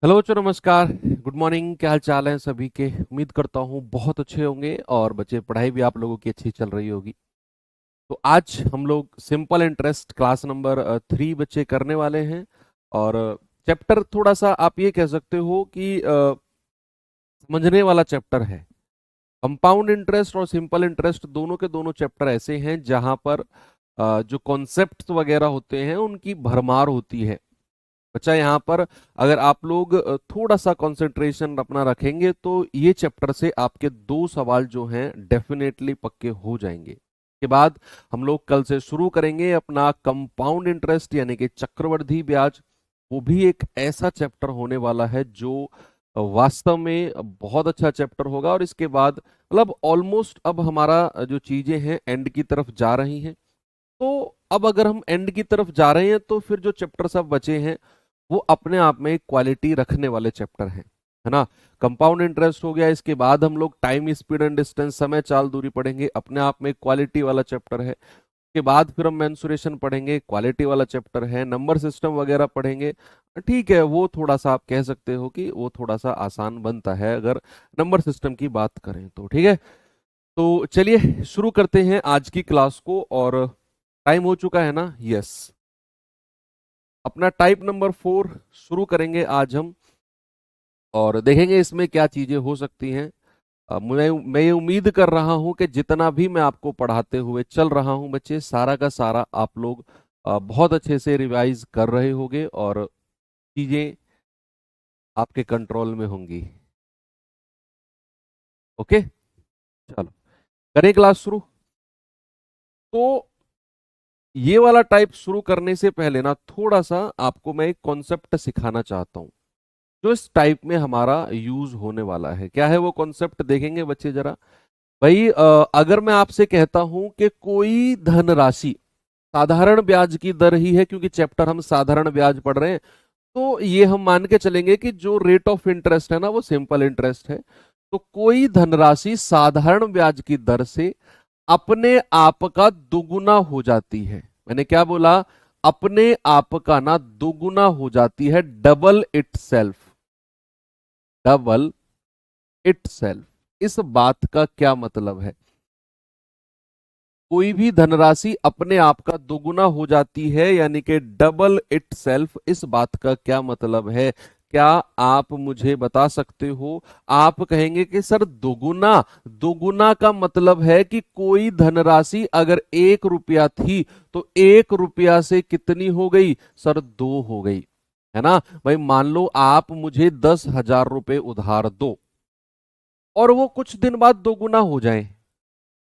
Hello बच्चों, नमस्कार। Good morning. क्या हाल चाल है सभी के? उम्मीद करता हूँ बहुत अच्छे होंगे और बच्चे पढ़ाई भी आप लोगों की अच्छी चल रही होगी। तो आज हम लोग सिंपल इंटरेस्ट क्लास नंबर 3 बच्चे करने वाले हैं। और चैप्टर थोड़ा सा आप ये कह सकते हो कि समझने वाला चैप्टर है। कंपाउंड इंटरेस्ट और सिंपल इंटरेस्ट दोनों के दोनों चैप्टर ऐसे हैं जहां पर जो कॉन्सेप्ट्स वगैरह होते हैं उनकी भरमार होती है। बच्चा यहाँ पर अगर आप लोग थोड़ा सा कंसंट्रेशन अपना रखेंगे तो ये चैप्टर से आपके दो सवाल जो हैं डेफिनेटली पक्के हो जाएंगे। के बाद हम लोग कल से शुरू करेंगे अपना कंपाउंड इंटरेस्ट यानी कि चक्रवृद्धि ब्याज। वो भी एक ऐसा चैप्टर होने वाला है जो वास्तव में बहुत अच्छा चैप्टर होगा। और इसके बाद मतलब ऑलमोस्ट अब हमारा जो चीजें हैं एंड की तरफ जा रही हैं। तो अब अगर हम एंड की तरफ जा रहे हैं तो फिर जो चैप्टर सब बचे हैं वो अपने आप में एक क्वालिटी रखने वाले चैप्टर हैं, है ना। कंपाउंड इंटरेस्ट हो गया, इसके बाद हम लोग टाइम स्पीड एंड डिस्टेंस समय चाल दूरी पढ़ेंगे, अपने आप में एक क्वालिटी वाला चैप्टर है। उसके बाद फिर हम मेंसुरेशन पढ़ेंगे, क्वालिटी वाला चैप्टर है। नंबर सिस्टम वगैरह पढ़ेंगे। ठीक है, वो थोड़ा सा आप कह सकते हो कि वो थोड़ा सा आसान बनता है अगर नंबर सिस्टम की बात करें तो। ठीक है, तो चलिए शुरू करते हैं आज की क्लास को। और टाइम हो चुका है ना? यस। अपना टाइप नंबर 4 शुरू करेंगे आज हम और देखेंगे इसमें क्या चीजें हो सकती हैं। मैं ये उम्मीद कर रहा हूं कि जितना भी मैं आपको पढ़ाते हुए चल रहा हूं बच्चे, सारा का सारा आप लोग बहुत अच्छे से रिवाइज कर रहे होंगे और चीजें आपके कंट्रोल में होंगी। ओके, चलो करें क्लास शुरू। तो ये वाला टाइप शुरू करने से पहले ना थोड़ा सा आपको मैं एक कॉन्सेप्ट सिखाना चाहता हूं जो इस टाइप में हमारा यूज होने वाला है। क्या है वो कॉन्सेप्ट, देखेंगे बच्चे जरा। भाई अगर मैं आपसे कहता हूं कि कोई धनराशि साधारण ब्याज की दर ही है, क्योंकि चैप्टर हम साधारण ब्याज पढ़ रहे हैं, तो ये हम मान के चलेंगे कि जो रेट ऑफ इंटरेस्ट है ना वो सिंपल इंटरेस्ट है। तो कोई धनराशि साधारण ब्याज की दर से अपने आप का दुगुना हो जाती है। मैंने क्या बोला? अपने आप का ना दुगुना हो जाती है, double it self. Double it self, इस बात का क्या मतलब है? कोई भी धनराशि अपने आप का दोगुना हो जाती है यानी कि डबल इट सेल्फ, इस बात का क्या मतलब है? क्या आप मुझे बता सकते हो? आप कहेंगे कि सर दोगुना, दोगुना का मतलब है कि कोई धनराशि अगर 1 रुपया थी तो 1 रुपया से कितनी हो गई सर? 2 हो गई, है ना। भाई मान लो आप मुझे 10,000 रुपए उधार दो और वो कुछ दिन बाद दोगुना हो जाए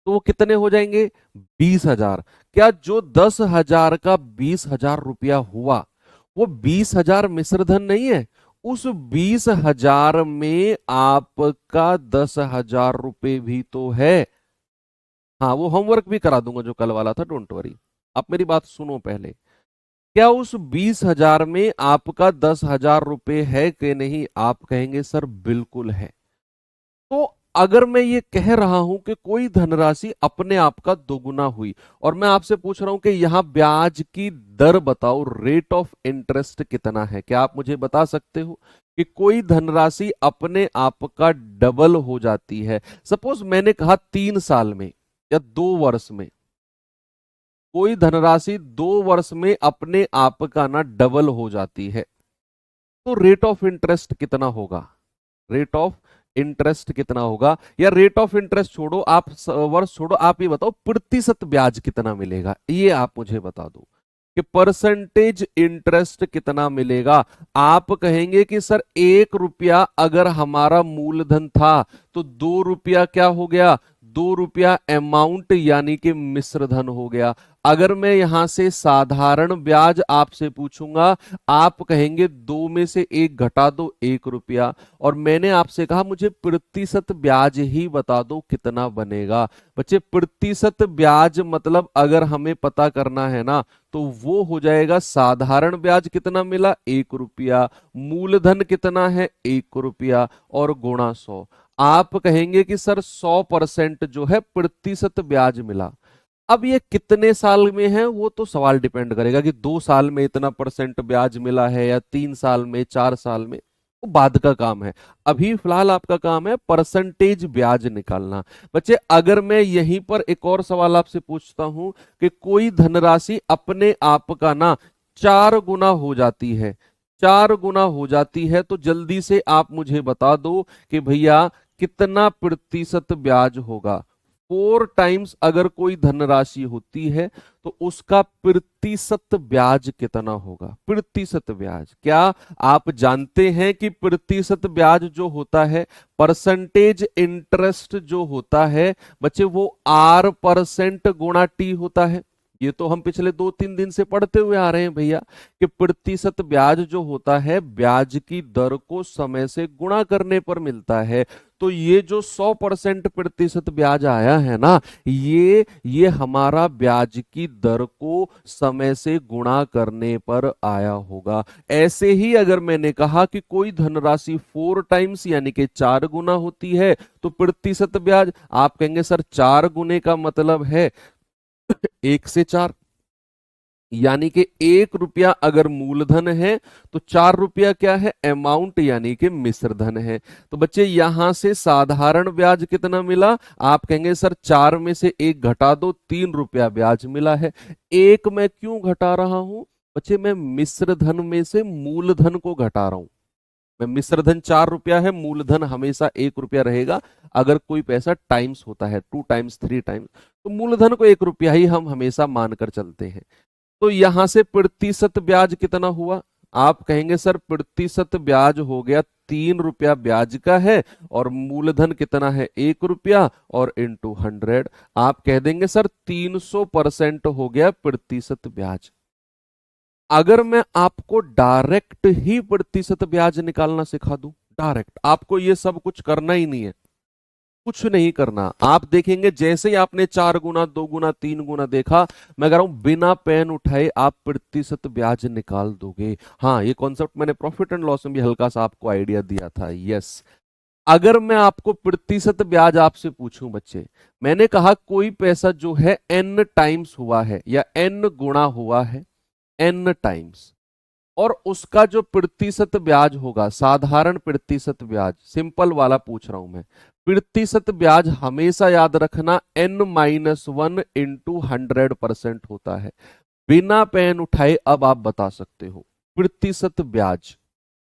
तो वो कितने हो जाएंगे? 20,000। क्या जो 10,000 का 20,000 रुपया हुआ वो 20,000 मिश्र धन नहीं है? उस 20,000 में आपका 10,000 रुपये भी तो है। हाँ, वो होमवर्क भी करा दूंगा जो कल वाला था, डोंट वरी। आप मेरी बात सुनो पहले। क्या उस 20,000 में आपका 10,000 रुपये है कि नहीं? आप कहेंगे सर बिल्कुल है। तो अगर मैं ये कह रहा हूं कि कोई धनराशि अपने आप का दोगुना हुई और मैं आपसे पूछ रहा हूं कि यहां ब्याज की दर बताओ, रेट ऑफ इंटरेस्ट कितना है, क्या आप मुझे बता सकते हो कि कोई धनराशि अपने आप का डबल हो जाती है? सपोज मैंने कहा 3 साल में या 2 वर्ष में कोई धनराशि 2 वर्ष में अपने आप का ना डबल हो जाती है, तो रेट ऑफ इंटरेस्ट कितना होगा? रेट ऑफ इंटरेस्ट कितना होगा? या रेट ऑफ इंटरेस्ट छोड़ो, आप वर्ष छोड़ो, आप ये बताओ प्रतिशत ब्याज कितना मिलेगा, ये आप मुझे बता दो कि परसेंटेज इंटरेस्ट कितना मिलेगा। आप कहेंगे कि सर 1 रुपया अगर हमारा मूलधन था तो 2 रुपया क्या हो गया? 2 रुपया अमाउंट यानी कि मिश्र धन हो गया। अगर मैं यहां से साधारण ब्याज आपसे पूछूंगा, आप कहेंगे 2 में से 1 घटा दो, 1 रुपया। और मैंने आपसे कहा मुझे प्रतिशत ब्याज ही बता दो कितना बनेगा। बच्चे प्रतिशत ब्याज मतलब अगर हमें पता करना है ना तो वो हो जाएगा साधारण ब्याज कितना मिला? 1 रुपया। मूलधन कितना है? 1 रुपया और गुणा 100। आप कहेंगे कि सर 100% जो है प्रतिशत ब्याज मिला। अब ये कितने साल में है वो तो सवाल डिपेंड करेगा कि 2 साल में इतना परसेंट ब्याज मिला है या 3 साल में, 4 साल में। वो बाद का काम है। अभी फिलहाल आपका काम है परसेंटेज ब्याज निकालना। बच्चे अगर मैं यहीं पर एक और सवाल आपसे पूछता हूं कि कोई धनराशि अपने आप का ना 4 गुना हो जाती है, 4 गुना हो जाती है, तो जल्दी से आप मुझे बता दो कि भैया कितना प्रतिशत ब्याज होगा। 4 टाइम्स अगर कोई धनराशि होती है तो उसका प्रतिशत ब्याज कितना होगा? प्रतिशत ब्याज क्या आप जानते हैं कि प्रतिशत ब्याज जो होता है, परसेंटेज इंटरेस्ट जो होता है बच्चे, वो R% गुणा टी होता है। ये तो हम पिछले 2-3 दिन से पढ़ते हुए आ रहे हैं भैया कि प्रतिशत ब्याज जो होता है ब्याज की दर को समय से गुणा करने पर मिलता है। तो ये जो 100% प्रतिशत ब्याज आया है ना, ये हमारा ब्याज की दर को समय से गुणा करने पर आया होगा। ऐसे ही अगर मैंने कहा कि कोई धनराशि 4 टाइम्स यानी कि 4 गुना होती है तो प्रतिशत ब्याज, आप कहेंगे सर 4 गुने का मतलब है 1 से 4, यानी कि 1 रुपया अगर मूलधन है तो 4 रुपया क्या है? अमाउंट यानी कि मिश्र धन है। तो बच्चे यहां से साधारण ब्याज कितना मिला? आप कहेंगे सर 4 में से 1 घटा दो, 3 रुपया ब्याज मिला है। एक मैं क्यों घटा रहा हूं बच्चे? मैं मिश्र धन में से मूलधन को घटा रहा हूं। मैं मिश्र धन 4 रुपया है, मूलधन हमेशा 1 रुपया रहेगा। अगर कोई पैसा टाइम्स होता है, 2 टाइम्स 3 टाइम्स, तो मूलधन को 1 रुपया ही हम हमेशा मानकर चलते हैं। तो यहां से प्रतिशत ब्याज कितना हुआ? आप कहेंगे सर प्रतिशत ब्याज हो गया 3 रुपया ब्याज का है और मूलधन कितना है? 1 रुपया और इंटू 100। आप कह देंगे सर 300% हो गया प्रतिशत ब्याज। अगर मैं आपको डायरेक्ट ही प्रतिशत ब्याज निकालना सिखा दूं, डायरेक्ट, आपको ये सब कुछ करना ही नहीं है, कुछ नहीं करना। आप देखेंगे जैसे ही आपने 4 गुना 2 गुना 3 गुना देखा, मैं कह रहा हूं बिना पेन उठाए आप प्रतिशत ब्याज निकाल दोगे। हाँ, ये कॉन्सेप्ट मैंने प्रॉफिट एंड लॉस में भी हल्का सा आपको आइडिया दिया था। यस, अगर मैं आपको प्रतिशत ब्याज आपसे पूछूं बच्चे, मैंने कहा कोई पैसा जो है n टाइम्स हुआ है या n गुणा हुआ है, n टाइम्स, और उसका जो प्रतिशत ब्याज होगा, साधारण प्रतिशत ब्याज, सिंपल वाला पूछ रहा हूं मैं, प्रतिशत ब्याज हमेशा याद रखना n-1 इंटू 100% होता है। बिना पेन उठाए अब आप बता सकते हो प्रतिशत ब्याज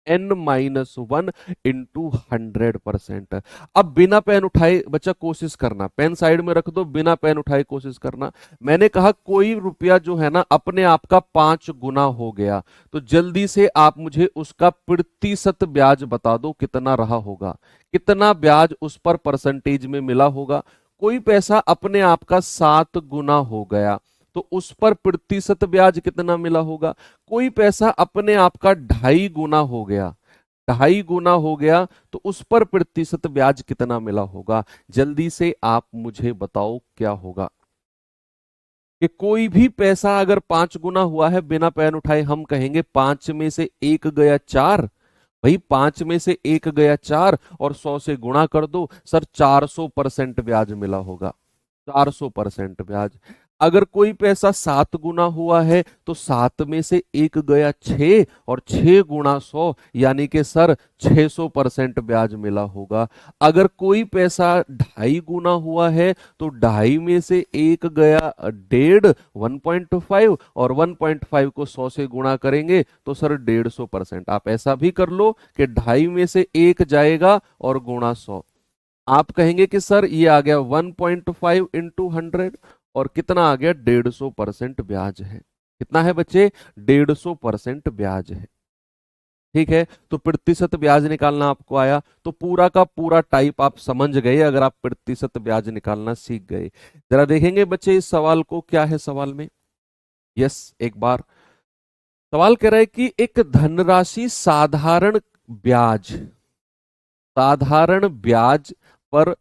n-1 इंटू 100%। अब बिना पेन उठाए बच्चा कोशिश करना, पेन साइड में रख दो, बिना पेन उठाए कोशिश करना। मैंने कहा कोई रुपया जो है ना अपने आप का 5 गुना हो गया, तो जल्दी से आप मुझे उसका प्रतिशत ब्याज बता दो कितना रहा होगा, कितना ब्याज उस पर परसेंटेज में मिला होगा। कोई पैसा अपने आप का 7 गुना हो गया तो उस पर प्रतिशत ब्याज कितना मिला होगा। कोई पैसा अपने आप का 2.5 गुना हो गया, 2.5 गुना हो गया तो उस पर प्रतिशत ब्याज कितना मिला होगा। जल्दी से आप मुझे बताओ क्या होगा। कि कोई भी पैसा अगर 5 गुना हुआ है, बिना पेन उठाए हम कहेंगे 5 में से 1 गया 4। भाई 5 में से 1 गया 4 और 100 से गुणा कर दो सर, 400% ब्याज मिला होगा, 400% ब्याज। अगर कोई पैसा 7 गुना हुआ है तो 7 में से 1 गया 6 और 6 गुणा 100 यानी कि सर 600% ब्याज मिला होगा। अगर कोई पैसा 2.5 गुना हुआ है तो 2.5 में से 1 गया 1.5, 1.5, और 1.5 को 100 से गुणा करेंगे तो सर 150%। आप ऐसा भी कर लो कि 2.5 में से 1 जाएगा और गुणा 100। आप कहेंगे कि सर ये आ गया 1.5 इंटू 100 और कितना आ गया? 150% ब्याज है। कितना है बच्चे? 150% ब्याज है। ठीक है, तो प्रतिशत ब्याज निकालना आपको आया, तो पूरा का पूरा टाइप आप समझ गए अगर आप प्रतिशत ब्याज निकालना सीख गए। जरा देखेंगे बच्चे इस सवाल को, क्या है सवाल में। यस, एक बार सवाल कह रहा है कि एक धनराशि ब्याज साधारण ब्याज पर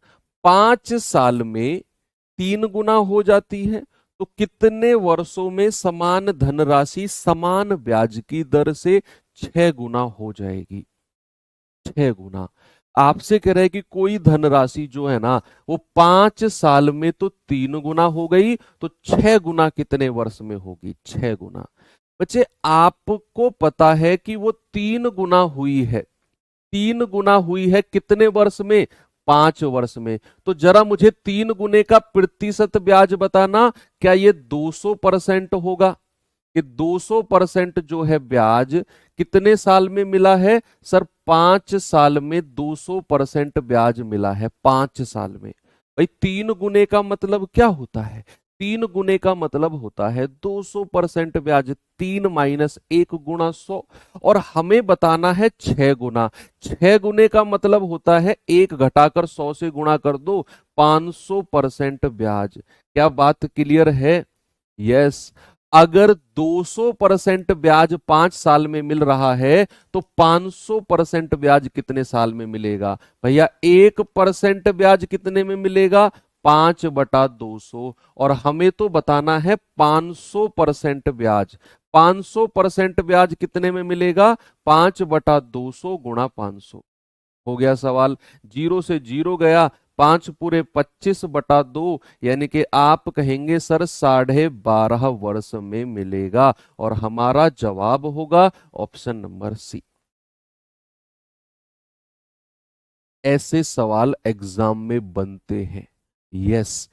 5 साल में 3 गुना हो जाती है, तो कितने वर्षों में समान धनराशि समान ब्याज की दर से 6 गुना हो जाएगी? 6 गुना। आपसे कह रहे हैं कि कोई धनराशि जो है ना वो 5 साल में तो 3 गुना हो गई, तो 6 गुना कितने वर्ष में होगी? 6 गुना। बच्चे आपको पता है कि वो 3 गुना हुई है, 3 गुना हुई है कितने वर्ष में? 5 वर्ष में। तो जरा मुझे 3 गुने का प्रतिशत ब्याज बताना, क्या ये 200% होगा? कि 200% जो है ब्याज कितने साल में मिला है सर? 5 साल में 200% ब्याज मिला है, 5 साल में। भाई 3 गुने का मतलब क्या होता है? 3 गुने का मतलब होता है 200% ब्याज। 3 - 1 × 100। और हमें बताना है 6 गुना। 6 गुने का मतलब होता है 1 घटाकर 100 से गुणा कर दो, 500% ब्याज। क्या बात क्लियर है? यस। अगर 200% ब्याज 5 साल में मिल रहा है तो 500% ब्याज कितने साल में मिलेगा? भैया 1% ब्याज कितने में मिलेगा? 5/200। और हमें तो बताना है 500% ब्याज। 500% ब्याज कितने में मिलेगा? 5/200 गुणा 500। हो गया सवाल। जीरो से जीरो गया, 5×25/2, यानी कि आप कहेंगे सर 12.5 वर्ष में मिलेगा। और हमारा जवाब होगा ऑप्शन नंबर सी। ऐसे सवाल एग्जाम में बनते हैं। यस,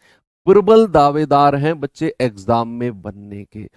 प्रबल दावेदार हैं बच्चे एग्जाम में बनने के।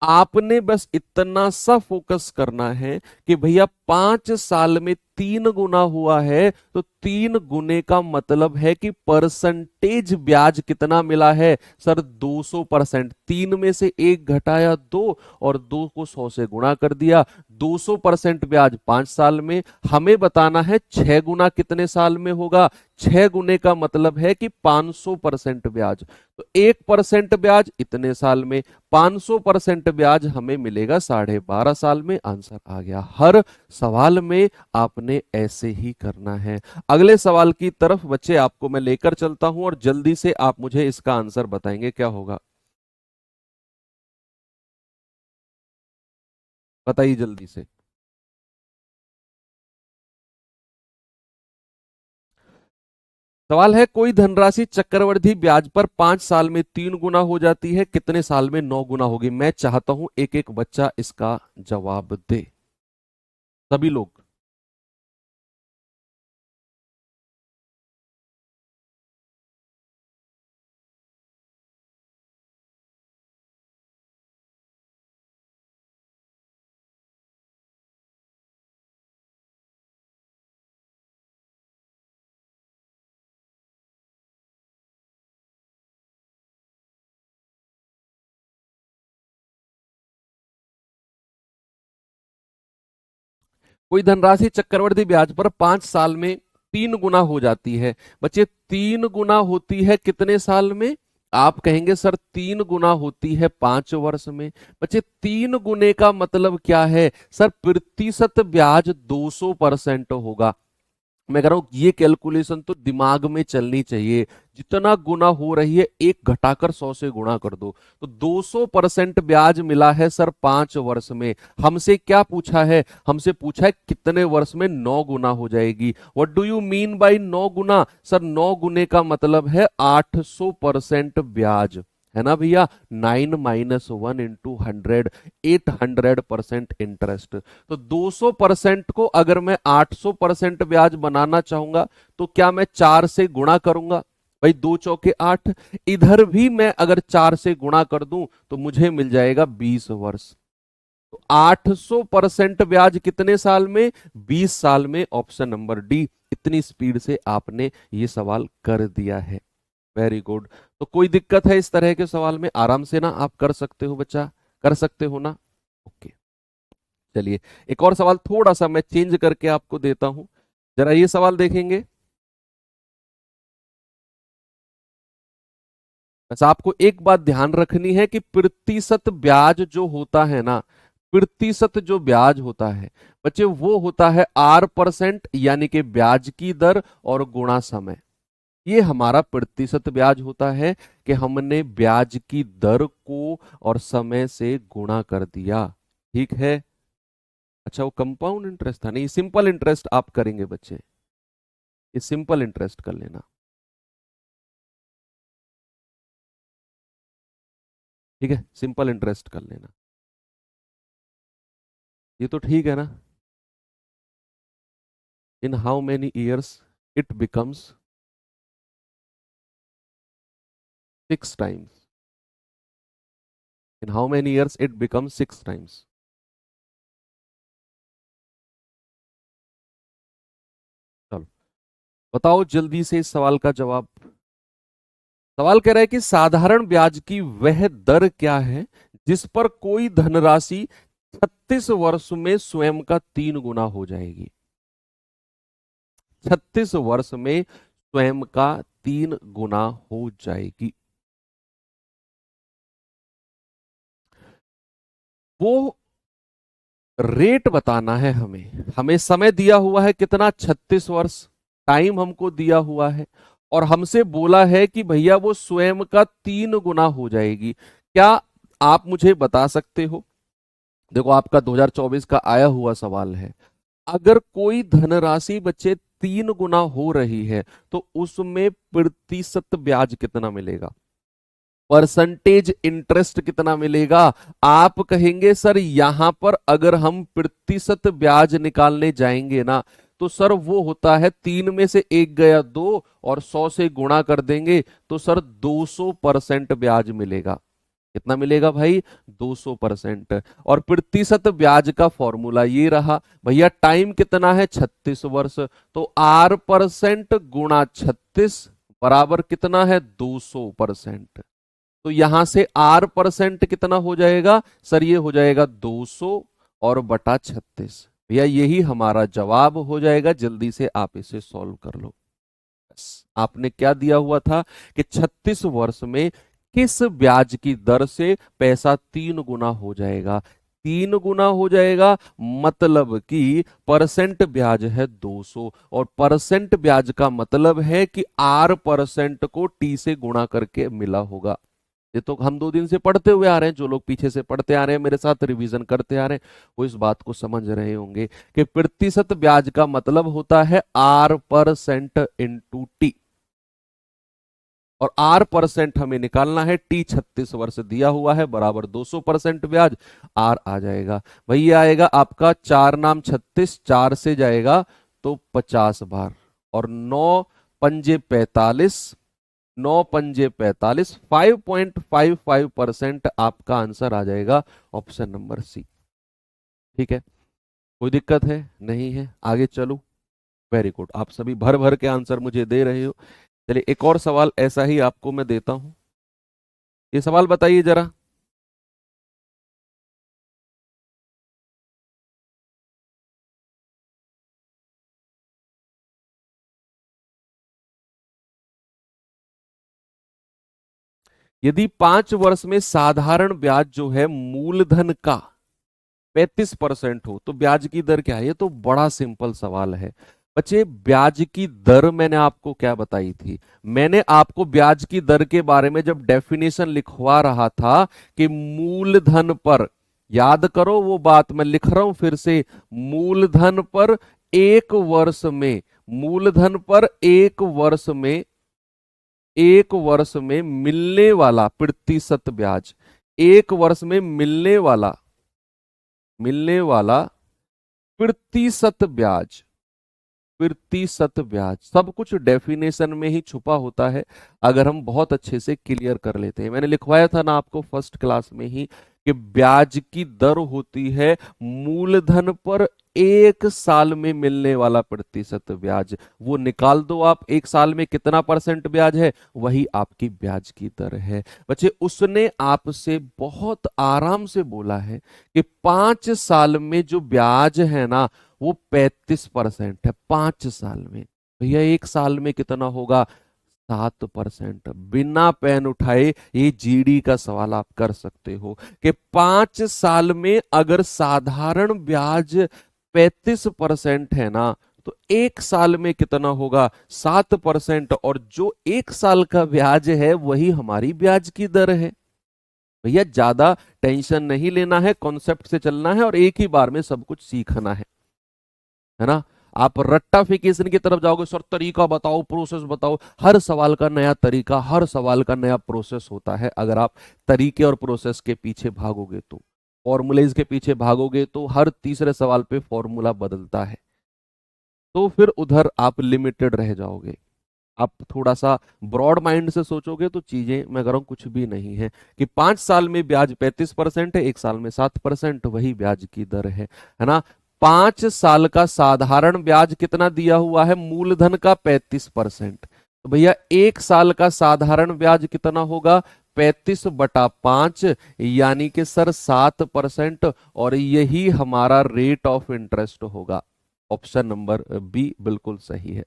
आपने बस इतना सा फोकस करना है कि भैया 5 साल में 3 गुना हुआ है, तो 3 गुने का मतलब है कि परसेंटेज ब्याज कितना मिला है सर? 200%। 3 में से 1 घटाया 2 और 2 को 100 से गुणा कर दिया। 200% ब्याज 5 साल में। हमें बताना है 6 गुना कितने साल में होगा? 6 गुने का मतलब है कि 500% ब्याज। तो 1% ब्याज इतने साल में, 500% ब्याज हमें मिलेगा 12.5 साल में। आंसर आ गया। हर सवाल में आपने ऐसे ही करना है। अगले सवाल की तरफ बच्चे आपको मैं लेकर चलता हूं और जल्दी से आप मुझे इसका आंसर बताएंगे क्या होगा। बताइए जल्दी से। सवाल है, कोई धनराशि चक्रवृद्धि ब्याज पर 5 साल में 3 गुना हो जाती है, कितने साल में 9 गुना होगी? मैं चाहता हूं एक एक बच्चा इसका जवाब दे। सभी लोग। कोई धनराशि चक्रवृद्धि ब्याज पर 5 साल में 3 गुना हो जाती है। बच्चे 3 गुना होती है कितने साल में? आप कहेंगे सर 3 गुना होती है 5 वर्ष में। बच्चे 3 गुने का मतलब क्या है सर? प्रतिशत ब्याज 200% होगा। मैं कह रहा हूं ये कैलकुलेशन तो दिमाग में चलनी चाहिए। जितना गुना हो रही है 1 घटाकर 100 से गुणा कर दो। तो 200% ब्याज मिला है सर 5 वर्ष में। हमसे क्या पूछा है? हमसे पूछा है कितने वर्ष में 9 गुना हो जाएगी। What do you mean by 9 Guna? Sir 9 गुने का मतलब है 800% ब्याज, है ना भैया? 9 - 1 × 100, 800% इंटरेस्ट। तो 200% को अगर मैं 800% ब्याज बनाना चाहूंगा तो क्या मैं 4 से गुणा करूंगा? भाई 2 × 4 = 8। इधर भी मैं अगर 4 से गुणा कर दूं तो मुझे मिल जाएगा 20 वर्ष। तो 800% ब्याज कितने साल में? 20 साल में। Option number D. इतनी स्पीड से आपने ये सवाल कर दिया है। Very good. तो कोई दिक्कत है इस तरह के सवाल में? आराम से ना आप कर सकते हो बच्चा, कर सकते हो ना? ओके। चलिए एक और सवाल थोड़ा सा मैं चेंज करके आपको देता हूं। जरा ये सवाल देखेंगे। बस आपको एक बात ध्यान रखनी है कि प्रतिशत ब्याज जो होता है ना, प्रतिशत जो ब्याज होता है बच्चे, वो होता है R%, यानी कि ब्याज की दर और गुणा समय। ये हमारा प्रतिशत ब्याज होता है कि हमने ब्याज की दर को और समय से गुणा कर दिया। ठीक है। अच्छा वो कंपाउंड इंटरेस्ट था? नहीं, सिंपल इंटरेस्ट आप करेंगे बच्चे। ये सिंपल इंटरेस्ट कर लेना। ठीक है, सिंपल इंटरेस्ट कर लेना। ये तो ठीक है ना? In how many years it becomes 6 times? In how many years it becomes 6 times? चलो बताओ जल्दी से इस सवाल का जवाब। सवाल कह रहा है कि साधारण ब्याज की वह दर क्या है जिस पर कोई धनराशि 36 वर्ष में स्वयं का 3 गुना हो जाएगी। 36 वर्ष में स्वयं का 3 गुना हो जाएगी। वो रेट बताना है हमें। हमें समय दिया हुआ है कितना, 36 वर्ष टाइम हमको दिया हुआ है, और हमसे बोला है कि भैया वो स्वयं का 3 गुना हो जाएगी। क्या आप मुझे बता सकते हो? देखो आपका 2024 का आया हुआ सवाल है। अगर कोई धनराशि बच्चे 3 गुना हो रही है तो उसमें प्रतिशत ब्याज कितना मिलेगा, परसेंटेज इंटरेस्ट कितना मिलेगा? आप कहेंगे सर यहां पर अगर हम प्रतिशत ब्याज निकालने जाएंगे ना तो सर वो होता है 3 में से 1 गया 2 और 100 से गुणा कर देंगे तो सर 200% ब्याज मिलेगा। कितना मिलेगा भाई? 200%। और प्रतिशत ब्याज का फॉर्मूला ये रहा भैया, टाइम कितना है 36 वर्ष, तो R% गुणा 36 बराबर कितना है 200%। तो यहां से R% कितना हो जाएगा सर? ये हो जाएगा 200 और बटा 36। भैया यही हमारा जवाब हो जाएगा। जल्दी से आप इसे सॉल्व कर लो। आपने क्या दिया हुआ था कि 36 वर्ष में किस ब्याज की दर से पैसा 3 गुना हो जाएगा? 3 गुना हो जाएगा मतलब कि परसेंट ब्याज है 200, और परसेंट ब्याज का मतलब है कि R% को T से गुणा करके मिला होगा। ये तो हम 2 दिन से पढ़ते हुए आ रहे हैं। जो लोग पीछे से पढ़ते आ रहे हैं, मेरे साथ रिवीजन करते आ रहे हैं, वो इस बात को समझ रहे होंगे कि प्रतिशत ब्याज का मतलब होता है R% इंटू टी, और R% हमें निकालना है। टी 36 वर्ष दिया हुआ है, बराबर 200% ब्याज। आर आ जाएगा वही, ये आएगा आपका 4 नाम 36, 4 से जाएगा तो 50 बार, और 9 पंजे 45, 9 पंजे 45, 5.55% आपका आंसर आ जाएगा ऑप्शन नंबर सी। ठीक है, कोई दिक्कत है? नहीं है? आगे चलो। वेरी गुड, आप सभी भर भर के आंसर मुझे दे रहे हो। चलिए एक और सवाल ऐसा ही आपको मैं देता हूं। ये सवाल बताइए जरा। यदि 5 वर्ष में साधारण ब्याज जो है मूलधन का 35% हो तो ब्याज की दर क्या है? ये तो बड़ा सिंपल सवाल है बच्चे। ब्याज की दर मैंने आपको क्या बताई थी? मैंने आपको ब्याज की दर के बारे में जब डेफिनेशन लिखवा रहा था कि मूलधन पर, याद करो वो बात मैं लिख रहा हूं फिर से, मूलधन पर 1 वर्ष में, मूलधन पर 1 वर्ष में, 1 वर्ष में मिलने वाला प्रतिशत ब्याज, 1 वर्ष में मिलने वाला प्रतिशत ब्याज, प्रतिशत ब्याज, सब कुछ डेफिनेशन में ही छुपा होता है अगर हम बहुत अच्छे से क्लियर कर लेते हैं। मैंने लिखवाया था ना आपको फर्स्ट क्लास में ही कि ब्याज की दर होती है मूलधन पर 1 साल में मिलने वाला प्रतिशत ब्याज। वो निकाल दो आप, 1 साल में कितना परसेंट ब्याज है, वही आपकी ब्याज की दर है। बच्चे उसने आपसे बहुत आराम से बोला है कि 5 साल में जो ब्याज है ना वो 35% है 5 साल में। भैया 1 साल में कितना होगा? 7%। बिना पेन उठाए ये जीडी का सवाल आप कर सकते हो कि 5 साल में अगर साधारण ब्याज 35% है ना तो 1 साल में कितना होगा? 7%। और जो 1 साल का ब्याज है वही हमारी ब्याज की दर है। भैया ज्यादा टेंशन नहीं लेना है, कॉन्सेप्ट से चलना है और एक ही बार में सब कुछ सीखना है ना। आप रट्टाफिकेशन की तरफ जाओगे, सर तरीका बताओ, प्रोसेस बताओ। हर सवाल का नया तरीका, हर सवाल का नया प्रोसेस होता है। अगर आप तरीके और प्रोसेस के पीछे भागोगे तो, फॉर्मूलेज के पीछे भागोगे तो हर तीसरे सवाल पे फॉर्मूला बदलता है। तो फिर उधर आप लिमिटेड रह जाओगे। आप थोड़ा सा ब्रॉड माइंड से सोचोगे तो चीजें, मैं कह रहा हूं, कुछ भी नहीं है कि 5 साल में ब्याज 35% है, 1 साल में 7%, वही ब्याज की दर है ना। 5 साल का साधारण ब्याज कितना दिया हुआ है, मूलधन का 35%। तो भैया 1 साल का साधारण ब्याज कितना होगा, 35/5, यानी कि सर 7%, और यही हमारा रेट ऑफ इंटरेस्ट होगा। ऑप्शन नंबर बी बिल्कुल सही है।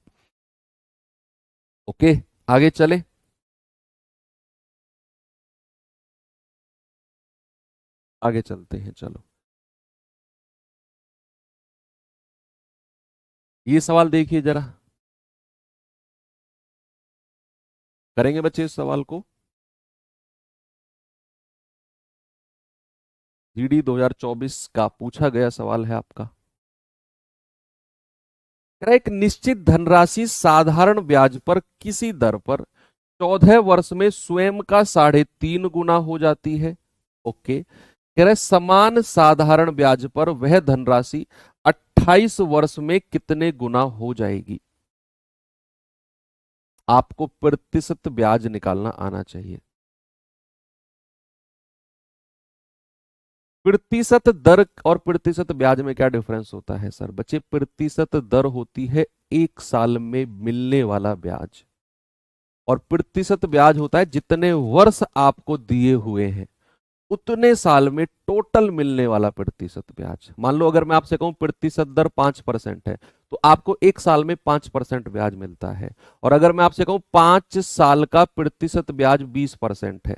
ओके, आगे चले। आगे चलते हैं, चलो। ये सवाल देखिए जरा, करेंगे बच्चे इस सवाल को। जीडी 2024 का पूछा गया सवाल है आपका। कह रहा है, एक निश्चित धनराशि साधारण ब्याज पर किसी दर पर 14 वर्ष में स्वयं का 3.5 गुना हो जाती है। ओके, कह रहे समान साधारण ब्याज पर वह धनराशि 28 वर्ष में कितने गुना हो जाएगी। आपको प्रतिशत ब्याज निकालना आना चाहिए। प्रतिशत दर और प्रतिशत ब्याज में क्या डिफरेंस होता है सर? बच्चे, प्रतिशत दर होती है 1 साल में मिलने वाला ब्याज, और प्रतिशत ब्याज होता है जितने वर्ष आपको दिए हुए हैं उतने साल में टोटल मिलने वाला प्रतिशत ब्याज। मान लो अगर मैं आपसे कहूं प्रतिशत दर 5% है, तो आपको 1 साल में 5% ब्याज मिलता है। और अगर मैं आपसे कहूं 5 साल का प्रतिशत ब्याज 20% है,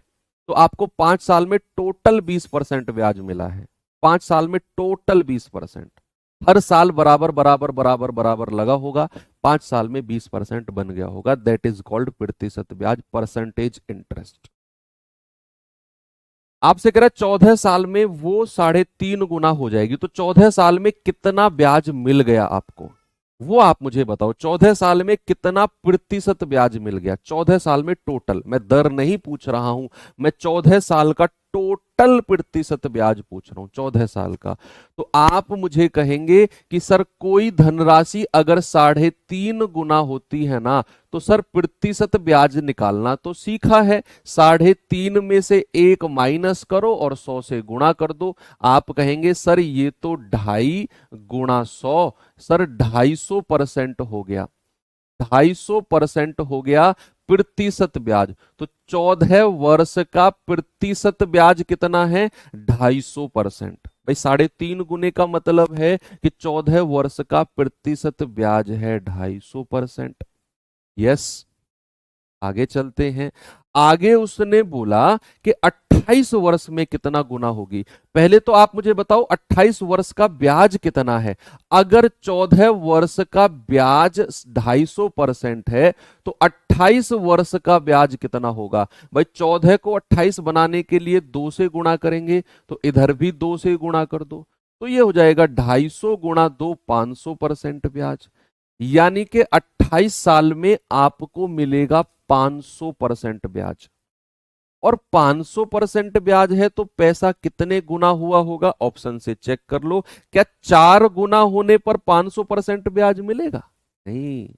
तो आपको 5 साल में टोटल 20% ब्याज मिला है। 5 साल में टोटल 20%, हर साल बराबर बराबर बराबर बराबर लगा होगा, 5 साल में 20% बन गया होगा। दैट इज कॉल्ड प्रतिशत ब्याज, परसेंटेज इंटरेस्ट। आपसे कह रहा है 14 साल में वो 3.5 गुना हो जाएगी, तो 14 साल में कितना ब्याज मिल गया आपको, वो आप मुझे बताओ। 14 साल में कितना प्रतिशत ब्याज मिल गया, 14 साल में टोटल। मैं दर नहीं पूछ रहा हूं, मैं 14 साल का टोटल प्रतिशत ब्याज पूछ रहा हूं, 14 साल का। तो आप मुझे कहेंगे कि सर कोई धनराशि अगर 3.5 गुना होती है ना, तो सर प्रतिशत ब्याज निकालना तो सीखा है, 3.5 में से 1 माइनस करो और 100 से गुणा कर दो। आप कहेंगे सर ये तो 2.5 गुणा 100, सर 250% हो गया, 250% हो गया प्रतिशत ब्याज। तो 14 वर्ष का प्रतिशत ब्याज कितना है, 250%। भाई 3.5 गुने का मतलब है कि 14 वर्ष का प्रतिशत ब्याज है 250%। यस, आगे चलते हैं। आगे उसने बोला कि 28 वर्ष में कितना गुना होगी। पहले तो आप मुझे बताओ 28 वर्ष का ब्याज कितना है। अगर 14 वर्ष का ब्याज 250% है, तो 28 वर्ष का ब्याज कितना होगा। भाई 14 को 28 बनाने के लिए 2 से गुणा करेंगे, तो इधर भी 2 से गुणा कर दो, तो ये हो जाएगा 250 गुणा 2, 500% ब्याज। यानी कि 28 साल में आपको मिलेगा 500% ब्याज। और 500% ब्याज है तो पैसा कितने गुना हुआ होगा, ऑप्शन से चेक कर लो। क्या 4 गुना होने पर 500% ब्याज मिलेगा? नहीं,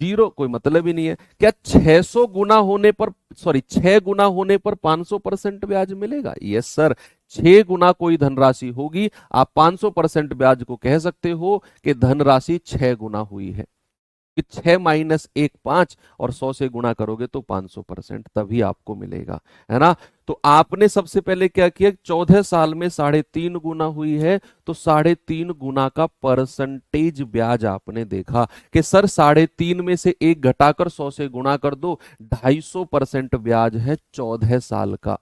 जीरो, कोई मतलब ही नहीं है। क्या 600 गुना होने पर, सॉरी 6 गुना होने पर 500% ब्याज मिलेगा? यस सर, 6 गुना कोई धनराशि होगी, आप 500% ब्याज को कह सकते हो कि धनराशि 6 गुना हुई है। कि 6 - 1 5, और 100 से गुणा करोगे तो 500%, तभी आपको मिलेगा, है ना। तो आपने सबसे पहले क्या किया, 14 साल में 3.5 गुना हुई है, तो 3.5 गुना का परसेंटेज ब्याज आपने देखा कि सर 3.5 में से 1 घटाकर 100 से गुणा कर दो, 250% ब्याज है 14 साल का,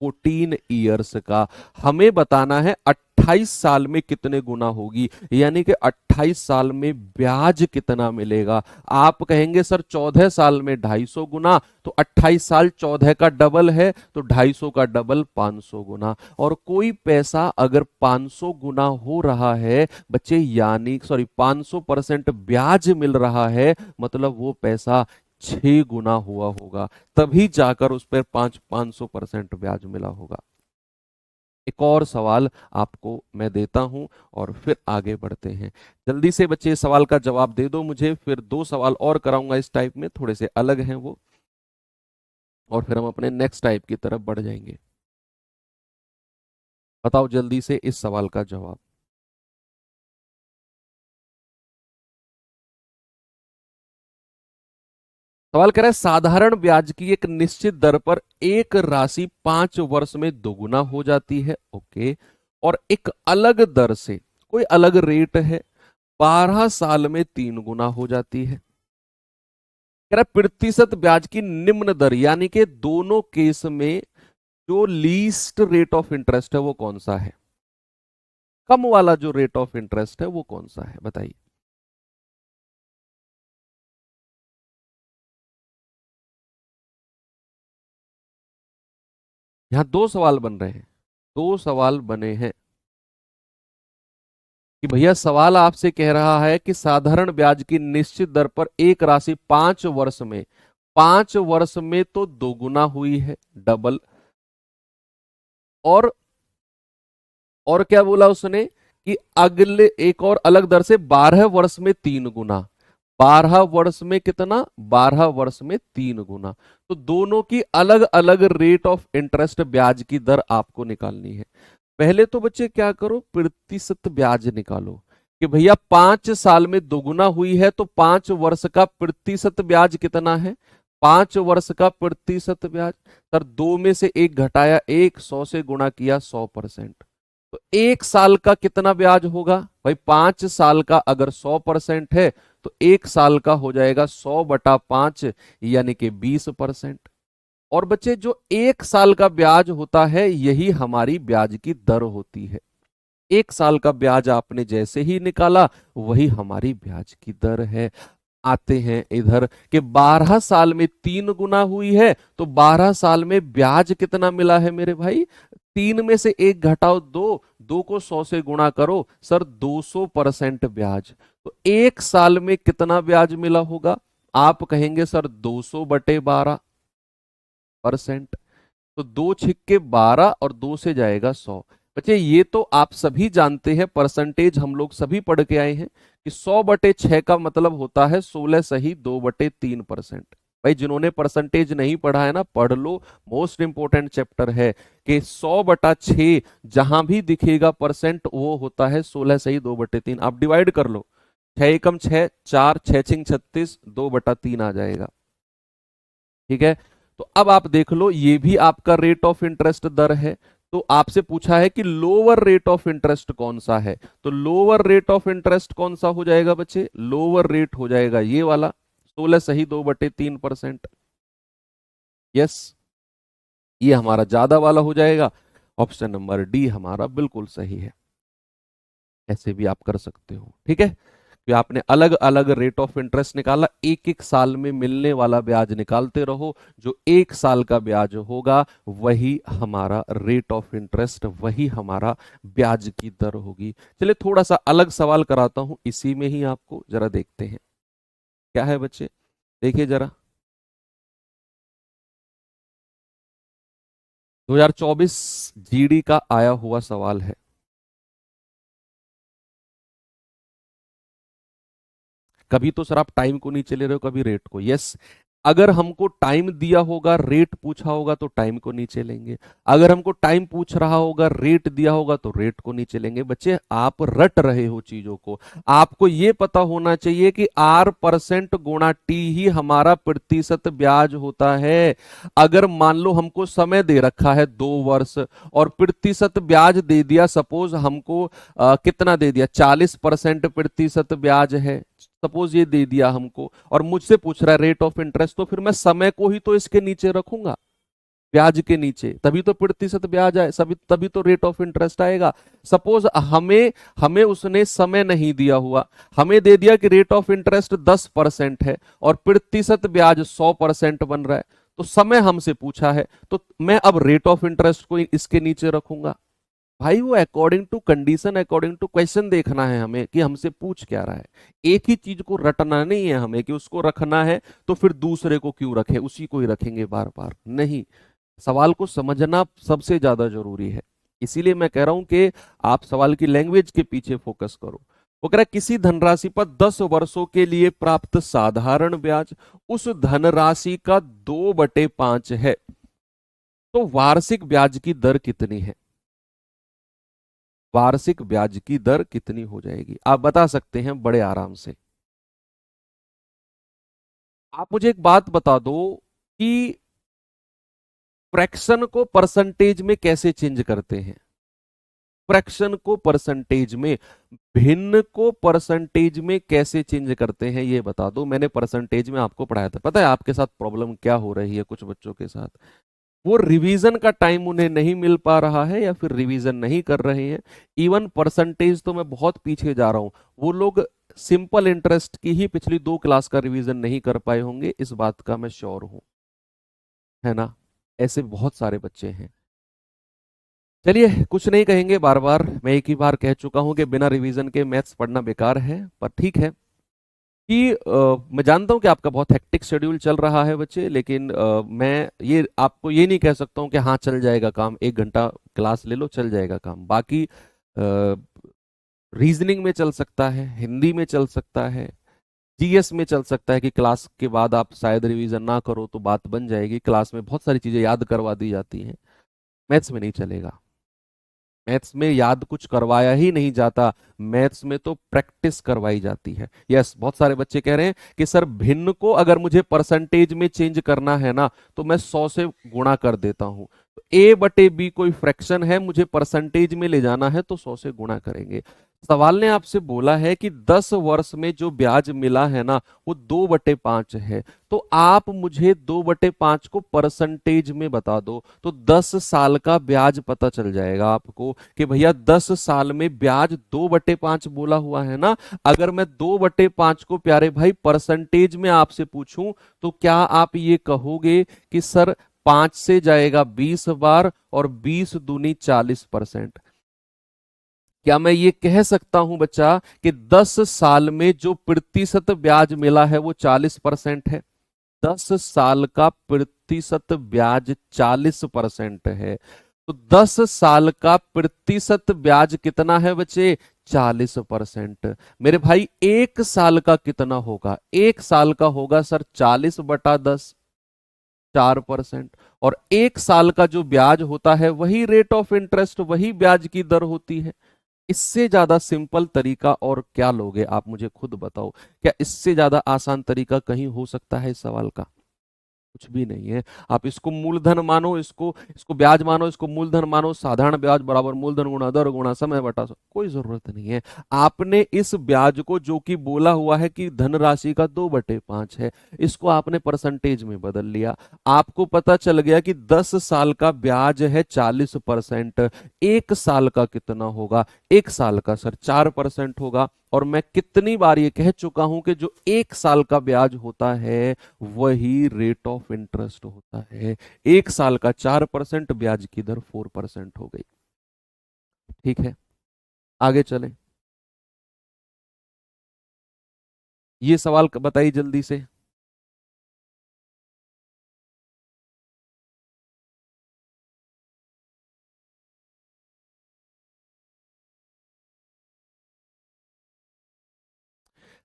14 ईयर्स का। हमें बताना है 28 साल में कितने गुना होगी, यानी कि 28 साल में ब्याज कितना मिलेगा। आप कहेंगे सर 14 साल में 250 गुना, तो 28 साल 14 का डबल है, तो 250 का डबल 500 गुना। और कोई पैसा अगर 500 गुना हो रहा है बच्चे, यानी सॉरी 500% ब्याज मिल रहा है, मतलब वो पैसा 6 गुना हुआ होगा, तभी जाकर उस पर 500% ब्याज मिला होगा। एक और सवाल आपको मैं देता हूं और फिर आगे बढ़ते हैं। जल्दी से बच्चे सवाल का जवाब दे दो मुझे, फिर दो सवाल और कराऊंगा इस टाइप में, थोड़े से अलग हैं वो, और फिर हम अपने नेक्स्ट टाइप की तरफ बढ़ जाएंगे। बताओ जल्दी से इस सवाल का जवाब। सवाल कह रहा है साधारण ब्याज की एक निश्चित दर पर एक राशि 5 वर्ष में दोगुना हो जाती है, ओके, और एक अलग दर से, कोई अलग रेट है, 12 साल में 3 गुना हो जाती है। कह रहा है प्रतिशत ब्याज की निम्न दर, यानी कि दोनों केस में जो लीस्ट रेट ऑफ इंटरेस्ट है वो कौन सा है, कम वाला जो रेट ऑफ इंटरेस्ट है वो कौन सा है, बताइए। यहां दो सवाल बन रहे हैं, दो सवाल बने हैं कि भैया सवाल आपसे कह रहा है कि साधारण ब्याज की निश्चित दर पर एक राशि 5 वर्ष में, 5 वर्ष में तो दोगुना हुई है, डबल, और क्या बोला उसने कि अगले एक और अलग दर से 12 वर्ष में 3 गुना, 12 वर्ष में कितना, 12 वर्ष में 3 गुना। तो दोनों की अलग अलग रेट ऑफ इंटरेस्ट ब्याज की दर आपको निकालनी है। पहले तो बच्चे क्या करो, प्रतिशत ब्याज निकालो कि भैया 5 साल में दोगुना हुई है तो 5 वर्ष का प्रतिशत ब्याज कितना है, 5 वर्ष का प्रतिशत ब्याज। सर 2 में से 1 घटाया 1, 100 से गुणा किया 100%। तो 1 साल का कितना ब्याज होगा भाई, 5 साल का अगर 100% है तो 1 साल का हो जाएगा 100/5, यानी कि 20%। और बच्चे जो 1 साल का ब्याज होता है यही हमारी ब्याज की दर होती है। 1 साल का ब्याज आपने जैसे ही निकाला वही हमारी ब्याज की दर है। आते हैं इधर कि 12 साल में 3 गुना हुई है तो 12 साल में ब्याज कितना मिला है मेरे भाई, 3 में से 1 घटाओ 2, 2 को 100 से गुणा करो सर 200% ब्याज। तो 1 साल में कितना ब्याज मिला होगा, आप कहेंगे सर 200/12%। तो 2 छिक्के 12 और 2 से जाएगा 100। बच्चे ये तो आप सभी जानते हैं, परसेंटेज हम लोग सभी पढ़ के आए हैं कि 100/6 का मतलब होता है 16 सही 2/3%। भाई जिन्होंने परसेंटेज नहीं पढ़ा है ना, पढ़ लो, मोस्ट इंपोर्टेंट चैप्टर है कि 100/6 जहां भी दिखेगा परसेंट वो होता है 16 सही 2/3। आप डिवाइड कर लो, 6 एकम 6, 4, 6 छिंग 36, 2/3 आ जाएगा। ठीक है, तो अब आप देख लो ये भी आपका रेट ऑफ इंटरेस्ट दर है। तो आपसे पूछा है कि लोअर रेट ऑफ इंटरेस्ट कौन सा है, तो लोअर रेट ऑफ इंटरेस्ट कौन सा हो जाएगा बच्चे, लोअर रेट हो जाएगा ये वाला, 16 सही 2/3%। यस, ये हमारा ज्यादा वाला हो जाएगा। ऑप्शन नंबर डी हमारा बिल्कुल सही है। ऐसे भी आप कर सकते हो, ठीक है, कि आपने अलग अलग रेट ऑफ इंटरेस्ट निकाला, एक एक साल में मिलने वाला ब्याज निकालते रहो, जो 1 साल का ब्याज होगा वही हमारा रेट ऑफ इंटरेस्ट, वही हमारा ब्याज की दर होगी। चलिए थोड़ा सा अलग सवाल कराता हूं इसी में ही आपको, जरा देखते हैं क्या है बच्चे, देखिए जरा। 2024 जीडी का आया हुआ सवाल है। कभी तो सर आप टाइम को नीचे ले रहे हो, कभी रेट को। यस, अगर हमको टाइम दिया होगा, रेट पूछा होगा तो टाइम को नीचे लेंगे, अगर हमको टाइम पूछ रहा होगा, रेट दिया होगा तो रेट को नीचे लेंगे। बच्चे आप रट रहे हो चीजों को, आपको ये पता होना चाहिए कि R% गुणा टी ही हमारा प्रतिशत ब्याज होता है। अगर मान लो हमको समय दे रखा है 2 वर्ष और प्रतिशत ब्याज दे दिया, सपोज हमको कितना दे दिया, 40% प्रतिशत ब्याज है, सपोज ये दे दिया हमको, और मुझसे पूछ रहा है रेट ऑफ इंटरेस्ट, तो फिर मैं समय को ही तो इसके नीचे रखूंगा, ब्याज के नीचे, तभी तो प्रतिशत ब्याज आए, सभी तभी तो रेट ऑफ इंटरेस्ट आएगा। सपोज हमें हमें उसने समय नहीं दिया हुआ, हमें दे दिया कि रेट ऑफ इंटरेस्ट 10% है और प्रतिशत ब्याज 100% बन रहा है, तो समय हमसे पूछा है तो मैं अब रेट ऑफ इंटरेस्ट को इसके नीचे रखूंगा। भाई वो according to condition, according to question देखना है हमें कि हमसे पूछ क्या रहा है। एक ही चीज को रटना नहीं है हमें कि उसको रखना है तो फिर दूसरे को क्यों रखे, उसी को ही रखेंगे बार बार, नहीं, सवाल को समझना सबसे ज्यादा जरूरी है। इसीलिए मैं कह रहा हूं कि आप सवाल की लैंग्वेज के पीछे फोकस करो। वो कह रहा है किसी धनराशि पर 10 वर्षों के लिए प्राप्त साधारण ब्याज उस धनराशि का 2/5 है, तो वार्षिक ब्याज की दर कितनी है? वार्षिक ब्याज की दर कितनी हो जाएगी, आप बता सकते हैं बड़े आराम से। आप मुझे एक बात बता दो कि फ्रैक्शन को परसेंटेज में कैसे चेंज करते हैं? फ्रैक्शन को परसेंटेज में, भिन्न को परसेंटेज में कैसे चेंज करते हैं ये बता दो। मैंने परसेंटेज में आपको पढ़ाया था। पता है आपके साथ प्रॉब्लम क्या हो रही है कुछ बच्चों के साथ? वो रिवीजन का टाइम उन्हें नहीं मिल पा रहा है या फिर रिवीजन नहीं कर रहे हैं। इवन परसेंटेज तो मैं बहुत पीछे जा रहा हूं। वो लोग सिंपल इंटरेस्ट की ही पिछली 2 क्लास का रिवीजन नहीं कर पाए होंगे, इस बात का मैं श्योर हूं, है ना? ऐसे बहुत सारे बच्चे हैं। चलिए कुछ नहीं कहेंगे, बार बार मैं एक ही बार कह चुका हूं कि बिना रिवीजन के मैथ्स पढ़ना बेकार है। पर ठीक है कि मैं जानता हूं कि आपका बहुत हेक्टिक शेड्यूल चल रहा है बच्चे, लेकिन मैं ये आपको ये नहीं कह सकता हूं कि हाँ चल जाएगा काम, 1 घंटा क्लास ले लो चल जाएगा काम। बाकी रीजनिंग में चल सकता है, हिंदी में चल सकता है, जीएस में चल सकता है कि क्लास के बाद आप शायद रिवीजन ना करो तो बात बन जाएगी, क्लास में बहुत सारी चीजें याद करवा दी जाती हैं। मैथ्स में नहीं चलेगा। मैथ्स में याद कुछ करवाया ही नहीं जाता, मैथ्स में तो प्रैक्टिस करवाई जाती है। यस, बहुत सारे बच्चे कह रहे हैं कि सर भिन्न को अगर मुझे परसेंटेज में चेंज करना है ना तो मैं 100 से गुणा कर देता हूं। तो A/B कोई फ्रैक्शन है, मुझे परसेंटेज में ले जाना है तो 100 से गुणा करेंगे। सवाल ने आपसे बोला है कि 10 वर्ष में जो ब्याज मिला है ना वो 2/5 है, तो आप मुझे 2/5 को परसेंटेज में बता दो, तो 10 साल का ब्याज पता चल जाएगा आपको कि भैया 10 साल में ब्याज 2/5 बोला हुआ है ना। अगर मैं 2/5 को प्यारे भाई परसेंटेज में आपसे पूछूं तो क्या आप ये कहोगे कि सर 5 से जाएगा 20 बार और 20 दूनी 40%? क्या मैं ये कह सकता हूं बच्चा कि 10 साल में जो प्रतिशत ब्याज मिला है वो 40% है? 10 साल का प्रतिशत ब्याज 40% है, तो 10 साल का प्रतिशत ब्याज कितना है बच्चे? 40%। मेरे भाई 1 साल का कितना होगा? 1 साल का होगा सर 40/10, 4%। और 1 साल का जो ब्याज होता है वही रेट ऑफ इंटरेस्ट, वही ब्याज की दर होती है। इससे ज्यादा सिंपल तरीका और क्या लोगे आप मुझे खुद बताओ? क्या इससे ज्यादा आसान तरीका कहीं हो सकता है इस सवाल का? कुछ भी नहीं है। आप इसको मूलधन मानो, इसको इसको ब्याज मानो, इसको मूलधन मानो, साधारण ब्याज बराबर मूलधन गुणा दर गुणा समय बटा सौ, कोई जरूरत नहीं है। आपने इस ब्याज को जो कि बोला हुआ है कि धनराशि का 2/5 है, इसको आपने परसेंटेज में बदल लिया। आपको पता चल गया कि 10 साल का ब्याज है 40%। 1 साल का कितना होगा? 1 साल का सर 4% होगा। और मैं कितनी बार ये कह चुका हूं कि जो 1 साल का ब्याज होता है वही रेट ऑफ इंटरेस्ट होता है। 1 साल का 4%, ब्याज की दर 4% हो गई। ठीक है, आगे चलें। ये सवाल बताइए जल्दी से।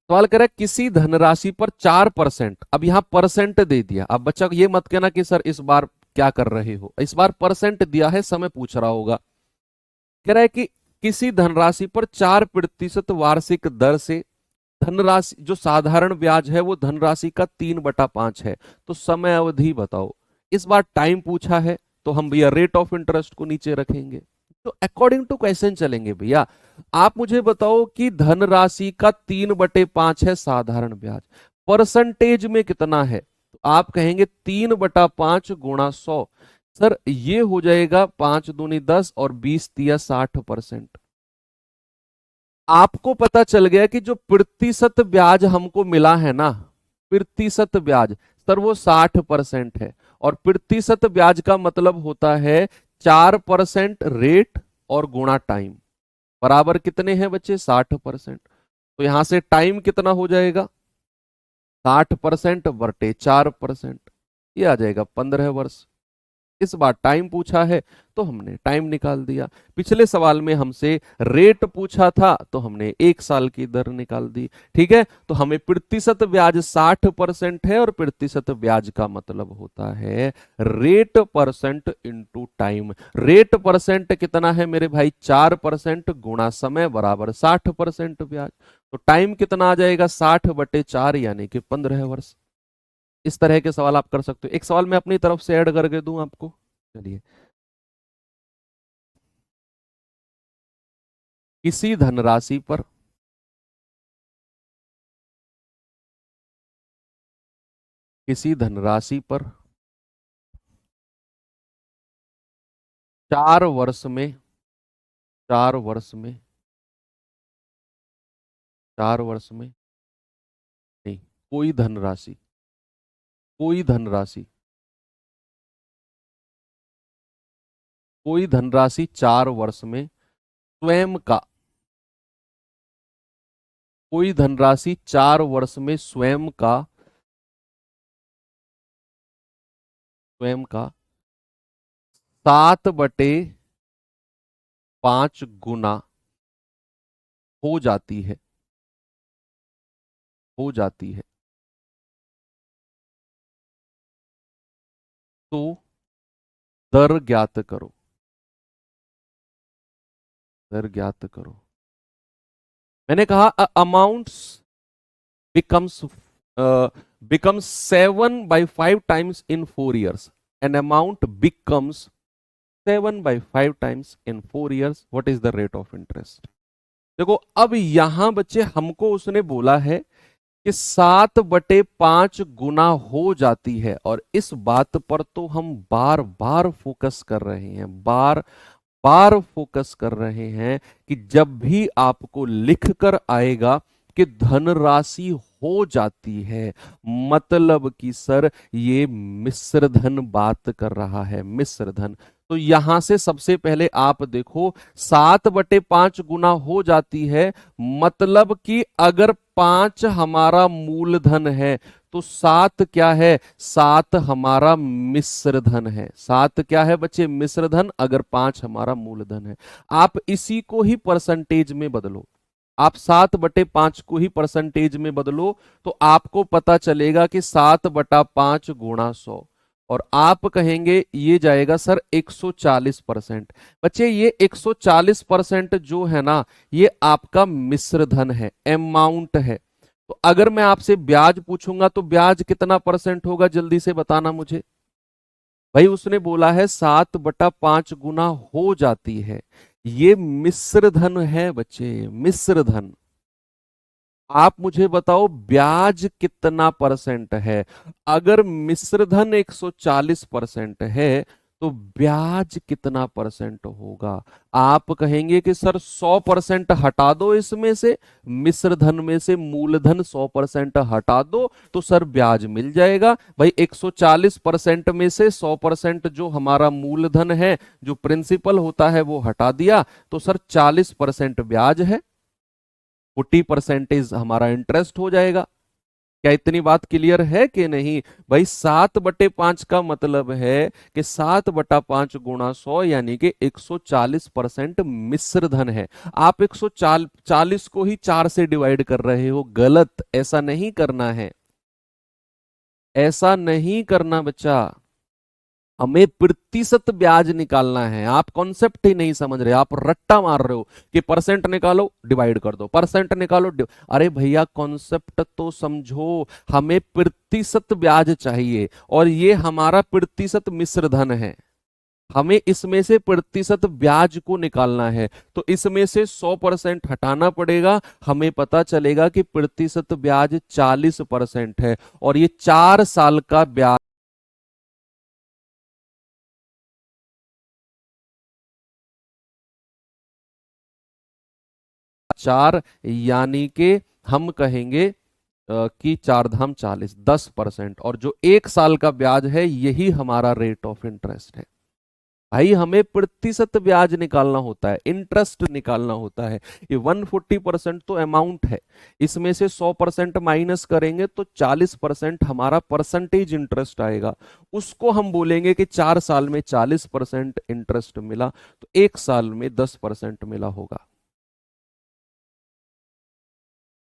सवाल कर रहा है किसी धनराशि पर 4%, अब यहां परसेंट दे दिया। अब बच्चा ये मत कहना कि सर इस बार क्या कर रहे हो, इस बार परसेंट दिया है, समय पूछ रहा होगा। कह रहा है कि किसी धनराशि पर 4% वार्षिक दर से धनराशि, जो साधारण ब्याज है वो धनराशि का 3/5 है, तो समय अवधि बताओ। इस बार टाइम पूछा है तो हम भैया रेट ऑफ इंटरेस्ट को नीचे रखेंगे, तो अकॉर्डिंग टू क्वेश्चन चलेंगे भैया। आप मुझे बताओ कि धनराशि का 3/5 है साधारण ब्याज, परसेंटेज में कितना है? तो आप कहेंगे 3/5 गुणा 100। सर ये हो जाएगा 5 दूनी 10 और 20 तिया 60%। आपको पता चल गया कि जो प्रतिशत ब्याज हमको मिला है ना, प्रतिशत ब्याज, सर वो 60% है। और प्रतिशत ब्याज का मतलब होता है 4% रेट और गुणा टाइम, बराबर कितने हैं बच्चे? 60%। तो यहां से टाइम कितना हो जाएगा? 60% बटे 4%, ये आ जाएगा 15 वर्ष। इस बार टाइम पूछा है तो हमने टाइम निकाल दिया। पिछले सवाल में हमसे रेट पूछा था तो हमने 1 साल की दर निकाल दी। ठीक है, तो हमें प्रतिशत ब्याज 60% है और प्रतिशत ब्याज का मतलब होता है rate percent into time. Rate percent कितना है मेरे भाई? 4% गुणा समय बराबर 60% ब्याज। तो टाइम कितना आ जाएगा? 60/4 यानी कि 15 वर्ष। इस तरह के सवाल आप कर सकते हो। एक सवाल मैं अपनी तरफ से ऐड करके दूं आपको। चलिए, किसी धनराशि पर किसी धनराशि पर 4 वर्ष में 4 वर्ष में 4 वर्ष में नहीं, कोई धनराशि कोई धनराशि कोई धनराशि 4 वर्ष में स्वयं का कोई धनराशि 4 वर्ष में स्वयं का 7/5 गुना हो जाती है हो जाती है तो दर ज्ञात करो। दर ज्ञात करो। मैंने कहा amounts becomes becomes 7/5 times in 4 years. An amount becomes 7/5 times in 4 years. What is the rate of interest? देखो, अब यहां बच्चे हमको उसने बोला है कि 7/5 गुना हो जाती है, और इस बात पर तो हम बार बार फोकस कर रहे हैं, बार बार फोकस कर रहे हैं कि जब भी आपको लिखकर आएगा कि धनराशि हो जाती है, मतलब कि सर ये मिश्र धन बात कर रहा है, मिश्र धन। तो यहां से सबसे पहले आप देखो, 7/5 गुना हो जाती है, मतलब कि अगर 5 हमारा मूलधन है तो 7 क्या है? 7 हमारा मिश्र धन है। 7 क्या है बच्चे? मिश्र धन। अगर 5 हमारा मूलधन है, आप इसी को ही परसेंटेज में बदलो। आप 7/5 को ही परसेंटेज में बदलो तो आपको पता चलेगा कि 7/5 गुणा 100, और आप कहेंगे ये जाएगा सर 140%। बच्चे ये 140% जो है ना, ये आपका मिश्र धन है, अमाउंट है। तो अगर मैं आपसे ब्याज पूछूंगा तो ब्याज कितना परसेंट होगा? जल्दी से बताना मुझे। भाई उसने बोला है 7/5 गुना हो जाती है, ये मिश्र धन है बच्चे, मिश्र धन। आप मुझे बताओ ब्याज कितना परसेंट है? अगर मिश्र धन 140% है तो ब्याज कितना परसेंट होगा? आप कहेंगे कि सर 100% हटा दो इसमें से, मिश्र धन में से मूलधन 100% हटा दो तो सर ब्याज मिल जाएगा। भाई 140% में से 100% जो हमारा मूलधन है, जो प्रिंसिपल होता है, वो हटा दिया तो सर 40% ब्याज है, 40% हमारा इंटरेस्ट हो जाएगा। क्या इतनी बात क्लियर है कि नहीं? भाई 7/5 का मतलब है कि 7/5 गुणा 100 यानी कि 140% मिश्र धन है। आप 140 को ही 4 से डिवाइड कर रहे हो, गलत। ऐसा नहीं करना है, ऐसा नहीं करना बच्चा। हमें प्रतिशत ब्याज निकालना है। आप कॉन्सेप्ट ही नहीं समझ रहे, आप रट्टा मार रहे हो कि परसेंट निकालो डिवाइड कर दो, परसेंट निकालो अरे भैया कॉन्सेप्ट तो समझो। हमें प्रतिशत ब्याज चाहिए और ये हमारा प्रतिशत मिश्र धन है, हमें इसमें से प्रतिशत ब्याज को निकालना है। तो इसमें से 100% हटाना पड़ेगा। हमें पता चलेगा कि प्रतिशत ब्याज 40% है और ये 4 साल का ब्याज 4, यानी कि हम कहेंगे कि 4 धाम 40, 10%। और जो 1 साल का ब्याज है यही हमारा रेट ऑफ इंटरेस्ट है। भाई हमें प्रतिशत ब्याज निकालना होता है, इंटरेस्ट निकालना होता है। ये 140% तो अमाउंट है, इसमें से 100% माइनस करेंगे तो 40% हमारा परसेंटेज इंटरेस्ट आएगा। उसको हम बोलेंगे कि 4 साल में 40% इंटरेस्ट मिला, तो 1 साल में 10% मिला होगा।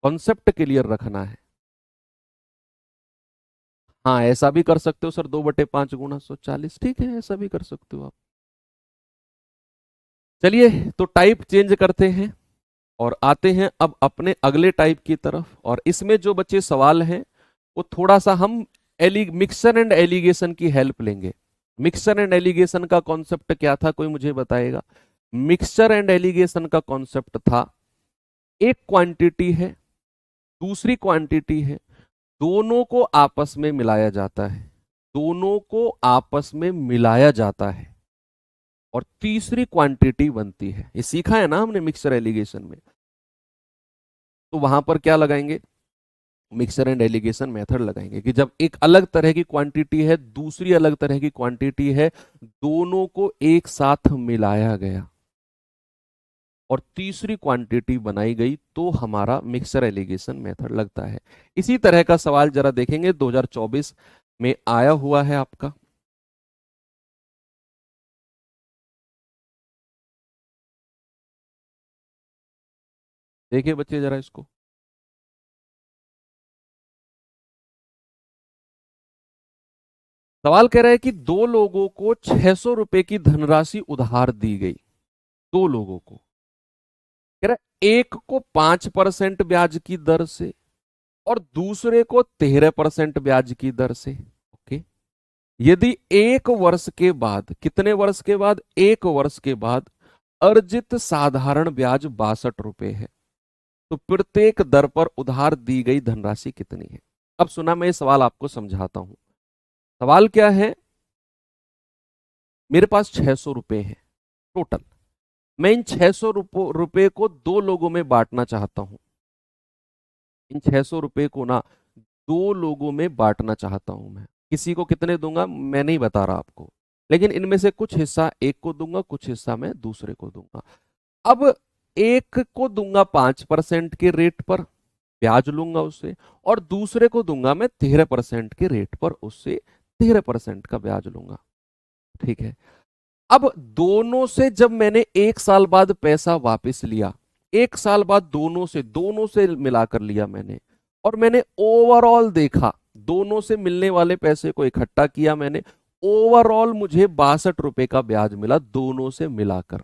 कॉन्सेप्ट क्लियर रखना है। हाँ ऐसा भी कर सकते हो सर, 2/5 गुना 140, ठीक है ऐसा भी कर सकते हो आप। चलिए तो टाइप चेंज करते हैं और आते हैं अब अपने अगले टाइप की तरफ। और इसमें जो बच्चे सवाल हैं वो थोड़ा सा हम मिक्सर एंड एलिगेशन की हेल्प लेंगे। मिक्सर एंड एलिगेशन का कॉन्सेप्ट क्या था, कोई मुझे बताएगा? मिक्सचर एंड एलिगेशन का कॉन्सेप्ट था, एक क्वांटिटी है, दूसरी क्वांटिटी है, दोनों को आपस में मिलाया जाता है, दोनों को आपस में मिलाया जाता है और तीसरी क्वांटिटी बनती है। ये सीखा है ना हमने मिक्सचर एलिगेशन में। तो वहां पर क्या लगाएंगे? मिक्सर एंड एलिगेशन मेथड लगाएंगे कि जब एक अलग तरह की क्वांटिटी है, दूसरी अलग तरह की क्वांटिटी है, दोनों को एक साथ मिलाया गया और तीसरी क्वांटिटी बनाई गई, तो हमारा मिक्सर एलिगेशन मेथड लगता है। इसी तरह का सवाल जरा देखेंगे 2024 में आया हुआ है आपका। देखिए बच्चे जरा इसको। सवाल कह रहा है कि दो लोगों को 600 रुपए की धनराशि उधार दी गई। दो लोगों को कह रहा है, एक को 5% ब्याज की दर से और दूसरे को 13% ब्याज की दर से। ओके, यदि 1 वर्ष के बाद, कितने वर्ष के बाद? 1 वर्ष के बाद अर्जित साधारण ब्याज 62 रुपए है, तो प्रत्येक दर पर उधार दी गई धनराशि कितनी है? अब सुना, मैं ये सवाल आपको समझाता हूं। सवाल क्या है? मेरे पास 600 रुपए है टोटल, मैं इन 600 रुपए को दो लोगों में बांटना चाहता हूं। इन 600 रुपए को ना दो लोगों में बांटना चाहता हूं मैं। किसी को कितने दूंगा मैं नहीं बता रहा आपको, लेकिन इनमें से कुछ हिस्सा एक को दूंगा, कुछ हिस्सा मैं दूसरे को दूंगा। अब एक को दूंगा 5% के रेट पर, ब्याज लूंगा उससे, और दूसरे को दूंगा मैं 13% के रेट पर, उससे 13% का ब्याज लूंगा। ठीक है, अब दोनों से जब मैंने 1 साल बाद पैसा वापस लिया, 1 साल बाद दोनों से मिलाकर लिया मैंने, और मैंने ओवरऑल देखा, दोनों से मिलने वाले पैसे को इकट्ठा किया मैंने, ओवरऑल मुझे 62 रुपए का ब्याज मिला दोनों से मिलाकर।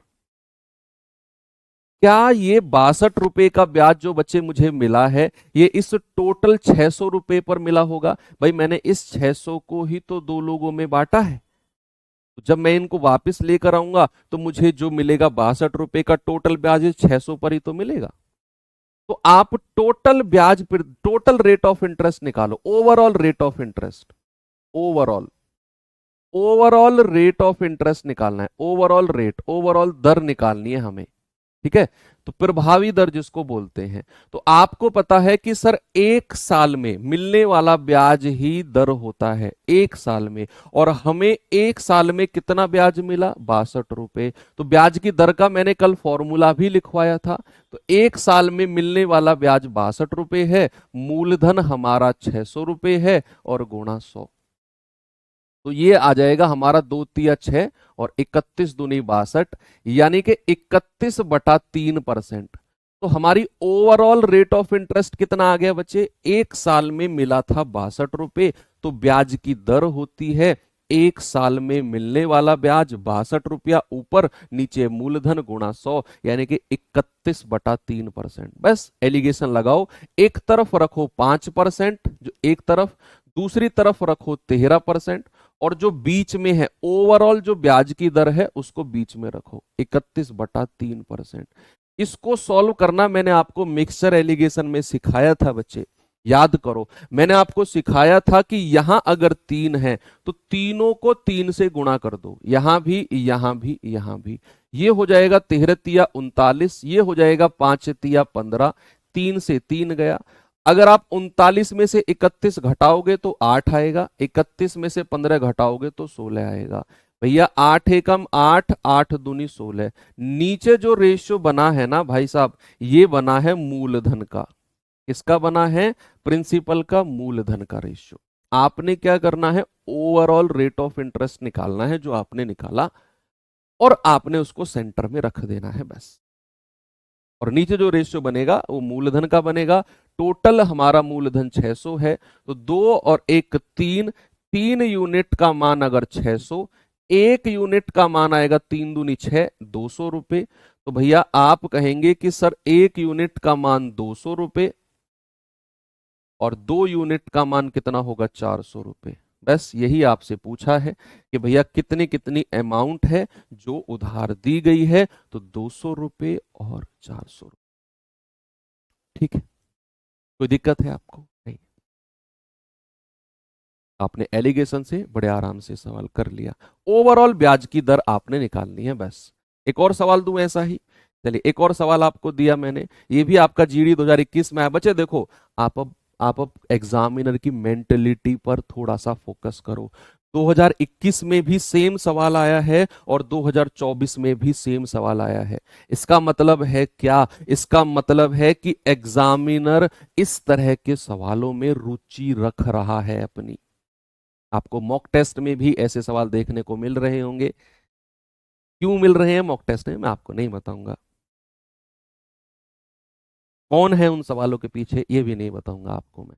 क्या ये 62 रुपए का ब्याज जो बच्चे मुझे मिला है, ये इस टोटल 600 रुपए पर मिला होगा? भाई मैंने इस 600 को ही तो दो लोगों में बांटा है, तो जब मैं इनको वापस लेकर आऊंगा तो मुझे जो मिलेगा 62 रुपए का टोटल ब्याज 600 पर ही तो मिलेगा। तो आप टोटल ब्याज पर टोटल रेट ऑफ इंटरेस्ट निकालो, overall rate of interest, overall overall rate of interest निकालना है, ओवरऑल रेट, ओवरऑल दर निकालनी है हमें। ठीक है, तो प्रभावी दर जिसको बोलते हैं। तो आपको पता है कि सर 1 साल में मिलने वाला ब्याज ही दर होता है, 1 साल में, और हमें 1 साल में कितना ब्याज मिला? 62 रुपए। तो ब्याज की दर का मैंने कल फॉर्मूला भी लिखवाया था। तो 1 साल में मिलने वाला ब्याज 62 रुपए है, मूलधन हमारा 600 रुपए है, और गुणा 100, तो ये आ जाएगा हमारा 2 तिया 6 और 31 दूनी 62, यानी कि 31/3%। तो हमारी ओवरऑल रेट ऑफ इंटरेस्ट कितना आ गया बच्चे? 1 साल में मिला था 62 रुपए, तो ब्याज की दर होती है 1 साल में मिलने वाला ब्याज 62 रुपया, ऊपर नीचे मूलधन गुणा 100, यानी कि 31/3%। बस एलिगेशन लगाओ, एक तरफ रखो 5% जो एक तरफ, दूसरी तरफ रखो 13%, और जो बीच में है ओवरऑल जो ब्याज की दर है उसको बीच में रखो 31/3%। इसको सॉल्व करना मैंने आपको मिक्सचर एलिगेशन में सिखाया था बच्चे, याद करो। मैंने आपको सिखाया था कि यहां अगर 3 है तो तीनों को 3 से गुणा कर दो, यहां भी, यहां भी, यहां भी। ये हो जाएगा 13 तिया 39, ये हो जाएगा 5 तिया 15, 3 से 3 गया। अगर आप 39 में से 31 घटाओगे तो 8 आएगा, 31 में से 15 घटाओगे तो 16 आएगा। भैया 8 एकम 8, 8 दूनी 16। नीचे जो रेशियो बना है ना भाई साहब, ये बना है मूलधन का। किसका बना है? प्रिंसिपल का, मूलधन का रेशियो। आपने क्या करना है? ओवरऑल रेट ऑफ इंटरेस्ट निकालना है, जो आपने निकाला, और आपने उसको सेंटर में रख देना है बस। और नीचे जो रेशियो बनेगा वो मूलधन का बनेगा। टोटल हमारा मूलधन 600 है, तो 2 और 1 3, 3 यूनिट का मान अगर 600, 1 यूनिट का मान आएगा 3 दूनी 6, 200 रुपए। तो भैया आप कहेंगे कि सर 1 यूनिट का मान 200 रुपए और 2 यूनिट का मान कितना होगा? 400 रुपए। बस यही आपसे पूछा है कि भैया कितनी कितनी अमाउंट है जो उधार दी गई है, तो 200 रुपए और 400 रुपए। ठीक है, कोई दिक्कत है आपको? नहीं, आपने एलिगेशन से बड़े आराम से सवाल कर लिया। ओवरऑल ब्याज की दर आपने निकालनी है बस। एक और सवाल दूं ऐसा ही? चलिए, एक और सवाल आपको दिया मैंने, ये भी आपका जीडी 2021 में है। बच्चे देखो, आप अब एग्जामिनर की मेंटेलिटी पर थोड़ा सा फोकस करो। 2021 में भी सेम सवाल आया है और 2024 में भी सेम सवाल आया है। इसका मतलब है क्या? इसका मतलब है कि एग्जामिनर इस तरह के सवालों में रुचि रख रहा है अपनी। आपको मॉक टेस्ट में भी ऐसे सवाल देखने को मिल रहे होंगे। क्यों मिल रहे हैं मॉक टेस्ट में, मैं आपको नहीं बताऊंगा। कौन है उन सवालों के पीछे, ये भी नहीं बताऊंगा आपको मैं।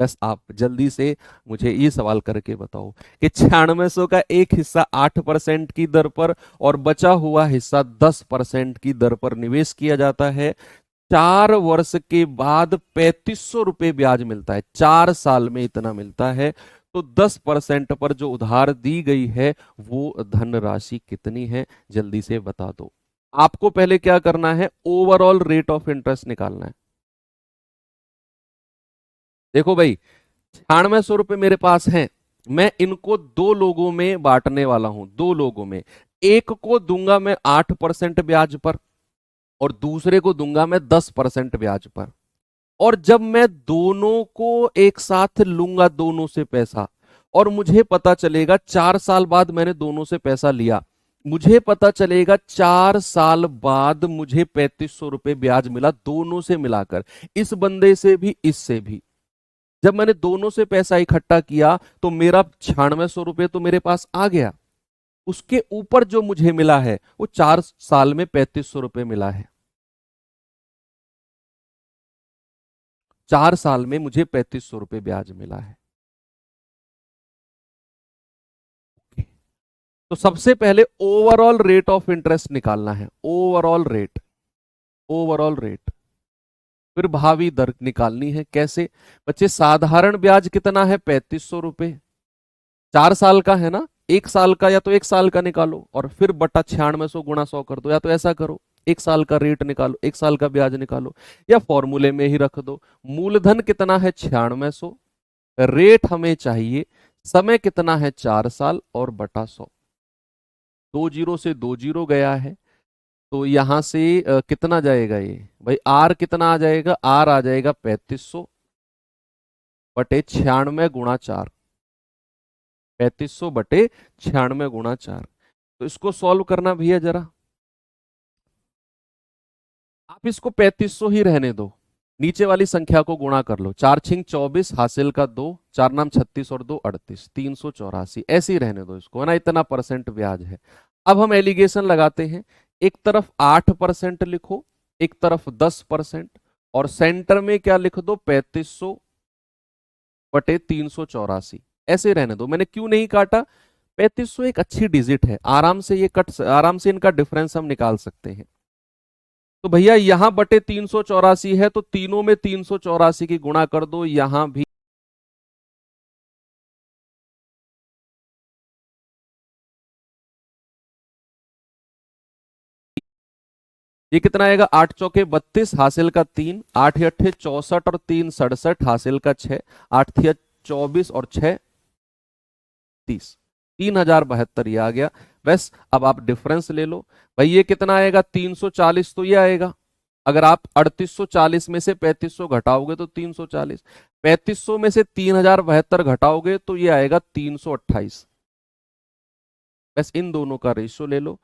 बस आप जल्दी से मुझे ये सवाल करके बताओ कि 9600 का एक हिस्सा 8% की दर पर और बचा हुआ हिस्सा 10% की दर पर निवेश किया जाता है। 4 वर्ष के बाद 3500 रुपए ब्याज मिलता है। 4 साल में इतना मिलता है। तो 10% पर जो उधार दी गई है वो धनराशि कितनी है? जल्दी से बता दो। आपको पहले क्या करना है? ओवरऑल रेट ऑफ इंटरेस्ट निकालना है। देखो भाई, 9600 रुपए मेरे पास हैं, मैं इनको 2 लोगों में बांटने वाला हूं। 2 लोगों में, एक को दूंगा मैं 8% ब्याज पर और दूसरे को दूंगा मैं 10% ब्याज पर। और जब मैं दोनों को एक साथ लूंगा, दोनों से पैसा, और मुझे पता चलेगा 4 साल बाद मैंने दोनों से पैसा लिया, मुझे पता चलेगा 4 साल बाद मुझे 3500 रुपए ब्याज मिला दोनों से मिलाकर, इस बंदे से भी इससे भी। जब मैंने दोनों से पैसा इकट्ठा किया तो मेरा 9600 रुपए तो मेरे पास आ गया। उसके ऊपर जो मुझे मिला है वो 4 साल में 3500 रुपए मिला है। 4 साल में मुझे 3500 रुपए ब्याज मिला है। तो सबसे पहले ओवरऑल रेट ऑफ इंटरेस्ट निकालना है। Overall rate, overall rate. फिर भावी दर निकालनी है। कैसे बच्चे? साधारण ब्याज कितना है? 3500 रुपए। 4 साल का है ना, 1 साल का, या तो 1 साल का निकालो और फिर बटा 9600 गुणा 100 कर दो, या तो ऐसा करो 1 साल का रेट निकालो, 1 साल का ब्याज निकालो, या फॉर्मूले में ही रख दो। मूलधन कितना है? 9600। रेट हमें चाहिए, समय कितना है? 4 साल, और बटा 100। 2 जीरो से 2 जीरो गया है, तो यहां से कितना जाएगा ये भाई? आर कितना आ जाएगा? आर आ जाएगा 3500 बटे 96 गुणा 4। 3500 बटे 96 गुणा 4। तो इसको सॉल्व करना भैया जरा। आप इसको 3500 ही रहने दो, नीचे वाली संख्या को गुणा कर लो। 4 6 24, हासिल का 2, 4 9 36 और 2 38, 384। ऐसे ही रहने दो इसको, है ना, इतना परसेंट ब्याज है। अब हम एलिगेशन लगाते हैं। एक तरफ 8% लिखो, एक तरफ 10%, और सेंटर में क्या लिख दो? 3500 बटे 384। ऐसे रहने दो। मैंने क्यों नहीं काटा? 3500 एक अच्छी डिजिट है, आराम से ये आराम से इनका डिफरेंस हम निकाल सकते हैं। तो भैया यहां बटे 384 है, तो तीनों में 384 की गुणा कर दो, यहां भी। ये कितना आएगा? 8 चौके 32, हासिल का 3, 8 अट्ठे 64 और 3 67, हासिल का 6, 8 तिया 24 और 6 30, 3072 ये आ गया। बस अब आप डिफरेंस ले लो। भाई ये कितना आएगा? 340 तो ये आएगा। अगर आप 3840 में से 3500 घटाओगे तो 340, 3500 में से 3072 घटाओगे तो ये आएगा 328। बस इन दोनों का रेशियो ले लो।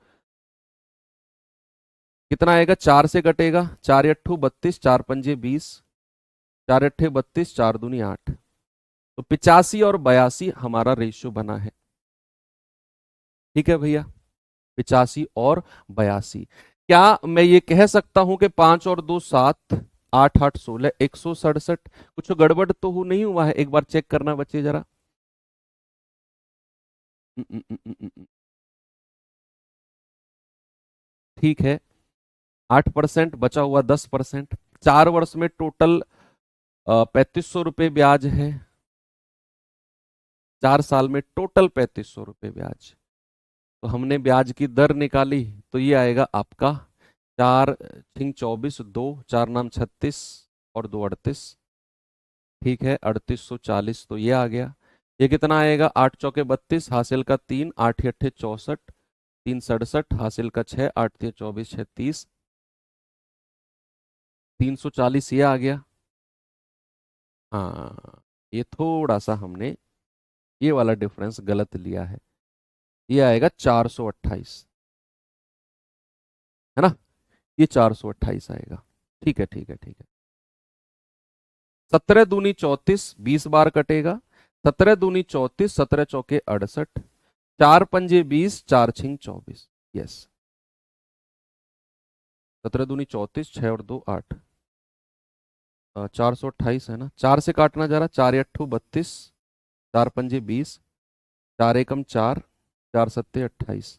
कितना आएगा? 4 से कटेगा, 4 अट्ठू 32, 4 पंजे 20, 4 अट्ठे 32, 4 दूनी 8। तो 85 और 82 हमारा रेशियो बना है। ठीक है भैया, 85 और 82। क्या मैं ये कह सकता हूं कि 5 और 2 7, 8 8 16, 167? कुछ गड़बड़ तो नहीं हुआ है? एक बार चेक करना बच्चे जरा। ठीक है, 8% बचा हुआ 10%। 4 वर्ष में टोटल 3500 रुपये ब्याज है। 4 साल में टोटल 3500 रुपये ब्याज। तो हमने ब्याज की दर निकाली, तो ये आएगा आपका 4 × 24, 2 4 नाम 36 और 2 38। ठीक है, 3840 तो ये आ गया। ये कितना आएगा? 8 चौके 32, हासिल का 3, 8 अट्ठे 64, 3 67, हासिल का 6, 8 24, 6 30, 340 ये आ गया। हाँ, ये थोड़ा सा हमने ये वाला डिफरेंस गलत लिया है। ये आएगा 428, है ना? ये 428 आएगा। ठीक है, ठीक है, ठीक है। 17 दूनी 34, 20 बार कटेगा। 17 दूनी 34, 17 चौके 68, 4 पंजे 20, 4 छिंग 24। यस, 17 दूनी 34, 6 और 2 8, 428 है ना? 4 से काटना जा रहा, 4 अट्ठू 32, 4 पंजे 20, 4 एकम 4, 4 सत्ते 28।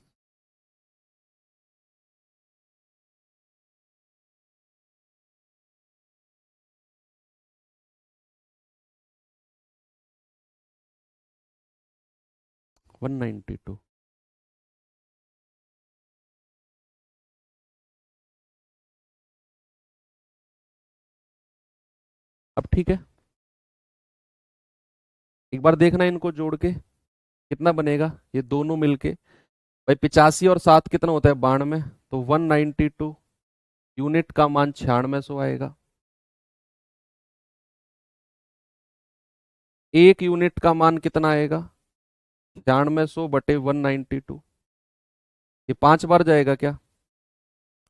वन 192। अब ठीक है, एक बार देखना इनको जोड़ के कितना बनेगा ये दोनों मिलके। भाई 85 और 7 कितना होता है? 92। तो 192 यूनिट का मान 9600 आएगा। एक यूनिट का मान कितना आएगा? 9600 बटे 192। ये 5 बार जाएगा क्या?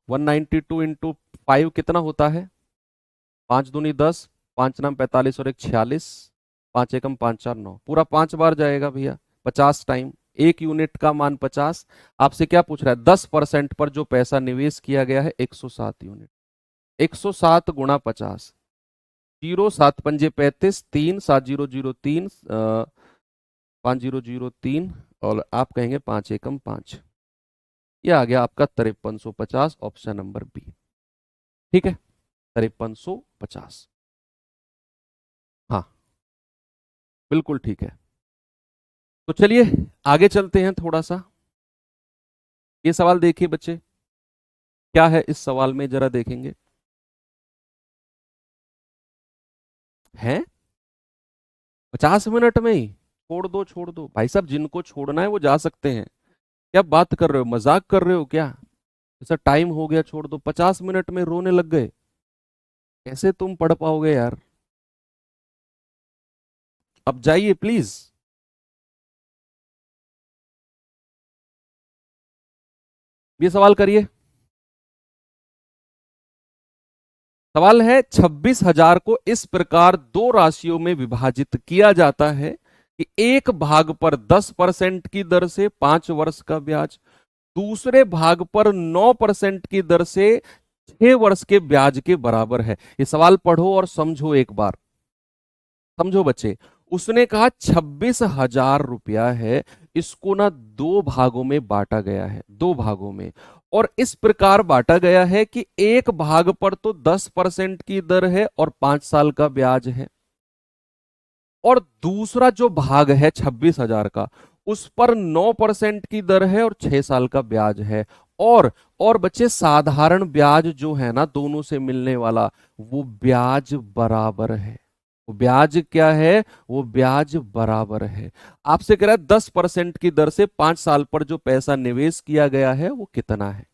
192 इंटू 5 कितना होता है? 5 दूनी 10, 5 नाम 45 और 1 46, 5 एकम 5 4 9, पूरा 5 बार जाएगा भैया, 50 टाइम। एक यूनिट का मान 50। आपसे क्या पूछ रहा है? 10% पर जो पैसा निवेश किया गया है 107 यूनिट। 107 गुणा 50, 0 7 पंजे 35, 3 7 0 0 3, 5 0 0 3, और आप कहेंगे 5 एकम 5। ये आ गया आपका 5350, ऑप्शन नंबर बी। ठीक है, 5350। हाँ, बिल्कुल ठीक है। तो चलिए आगे चलते हैं थोड़ा सा। ये सवाल देखिए बच्चे, क्या है इस सवाल में जरा देखेंगे। है 50 मिनट में ही? छोड़ दो छोड़ दो भाई साहब, जिनको छोड़ना है वो जा सकते हैं। क्या बात कर रहे हो? मजाक कर रहे हो क्या? ऐसा टाइम हो गया, छोड़ दो। 50 मिनट में रोने लग गए? कैसे तुम पढ़ पाओगे यार? अब जाइए प्लीज। ये सवाल करिए। सवाल है 26,000 को इस प्रकार दो राशियों में विभाजित किया जाता है कि एक भाग पर 10% की दर से 5 वर्ष का ब्याज, दूसरे भाग पर 9% की दर से 6 वर्ष के ब्याज के बराबर है। ये सवाल पढ़ो और समझो एक बार। समझो बच्चे, उसने कहा 26,000 रुपया है, इसको ना दो भागों में बांटा गया है, दो भागों में। और इस प्रकार बांटा गया है कि एक भाग पर तो 10% की दर है और 5 साल का ब्याज है, और दूसरा जो भाग है 26,000 का, उस पर 9% की दर है और 6 साल का ब्याज है। और बच्चे साधारण ब्याज जो है ना दोनों से मिलने वाला, वो ब्याज बराबर है। वो ब्याज क्या है? वो ब्याज बराबर है। आपसे कह रहा है 10% की दर से 5 साल पर जो पैसा निवेश किया गया है वो कितना है?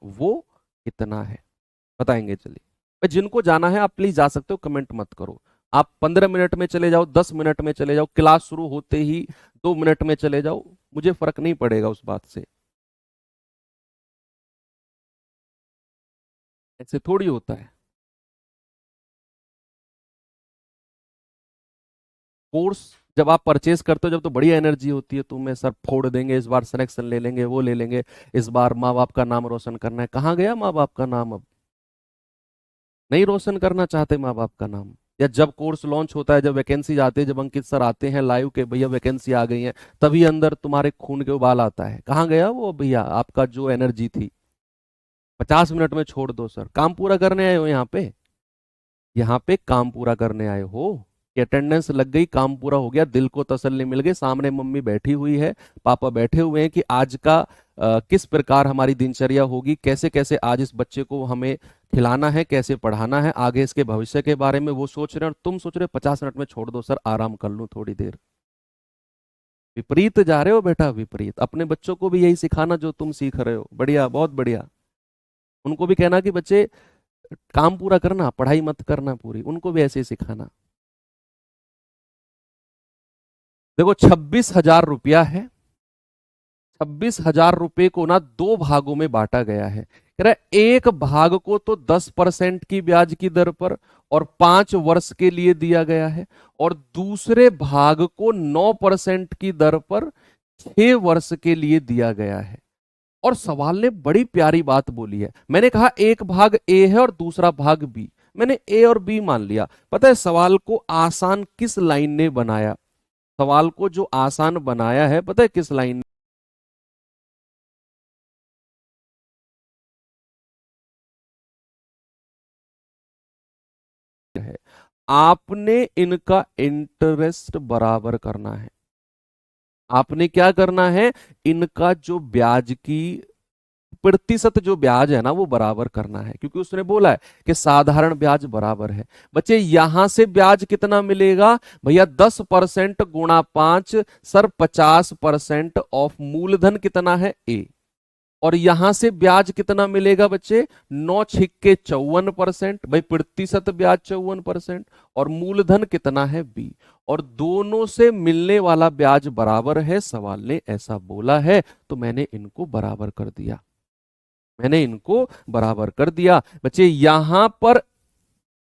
वो कितना है बताएंगे। चलिए भाई, जिनको जाना है आप प्लीज जा सकते हो, कमेंट मत करो। आप 15 मिनट में चले जाओ, 10 मिनट में चले जाओ, क्लास शुरू होते ही 2 मिनट में चले जाओ, मुझे फर्क नहीं पड़ेगा उस बात से। ऐसे थोड़ी होता है। कोर्स जब आप परचेज करते हो जब तो बड़ी एनर्जी होती है, तुम्हें सर फोड़ देंगे, इस बार सिलेक्शन ले लेंगे, वो ले लेंगे, इस बार माँ बाप का नाम रोशन करना है। कहाँ गया माँ बाप का नाम? अब नहीं रोशन करना चाहते माँ बाप का नाम। या जब कोर्स लॉन्च होता है, जब वैकेंसी आती है, जब अंकित सर आते हैं लाइव के भैया वैकेंसी आ गई है, तभी अंदर तुम्हारे खून के उबाल आता है। कहाँ गया वो भैया आपका जो एनर्जी थी? 50 मिनट में छोड़ दो सर, काम पूरा करने आए हो यहाँ पे। यहाँ पे काम पूरा करने आए हो कि अटेंडेंस लग गई, काम पूरा हो गया, दिल को तसल्ली मिल गई, सामने मम्मी बैठी हुई है, पापा बैठे हुए हैं कि आज का किस प्रकार हमारी दिनचर्या होगी, कैसे कैसे आज इस बच्चे को हमें खिलाना है, कैसे पढ़ाना है, आगे इसके भविष्य के बारे में वो सोच रहे हैं, और तुम सोच रहे हो 50 मिनट में छोड़ दो सर, आराम कर लूं थोड़ी देर। विपरीत जा रहे हो बेटा, विपरीत। अपने बच्चों को भी यही सिखाना जो तुम सीख रहे हो, बढ़िया, बहुत बढ़िया। उनको भी कहना कि बच्चे काम पूरा करना, पढ़ाई मत करना पूरी, उनको भी ऐसे ही सिखाना। देखो 26,000 रुपया है, 26,000 रुपये को ना दो भागों में बांटा गया है। कह रहा है एक भाग को तो 10% की ब्याज की दर पर और 5 वर्ष के लिए दिया गया है, और दूसरे भाग को 9% की दर पर 6 वर्ष के लिए दिया गया है। और सवाल ने बड़ी प्यारी बात बोली है। मैंने कहा एक भाग ए है और दूसरा भाग बी, मैंने ए और बी मान लिया। पता है सवाल को आसान किस लाइन ने बनाया? सवाल को जो आसान बनाया है, पता है किस लाइन है? आपने इनका इंटरेस्ट बराबर करना है। आपने क्या करना है? इनका जो ब्याज की प्रतिशत जो ब्याज है ना वो बराबर करना है, क्योंकि उसने बोला है कि साधारण ब्याज बराबर है। बच्चे यहां से ब्याज कितना मिलेगा भैया? 10% गुणा 5 सर 50% ऑफ मूलधन कितना है? ए। और यहां से ब्याज कितना मिलेगा बच्चे? 9 × 54%, भाई प्रतिशत ब्याज 54%, और मूलधन कितना है? बी। और दोनों से मिलने वाला ब्याज बराबर है, सवाल ने ऐसा बोला है, तो मैंने इनको बराबर कर दिया। मैंने इनको बराबर कर दिया। बच्चे यहां पर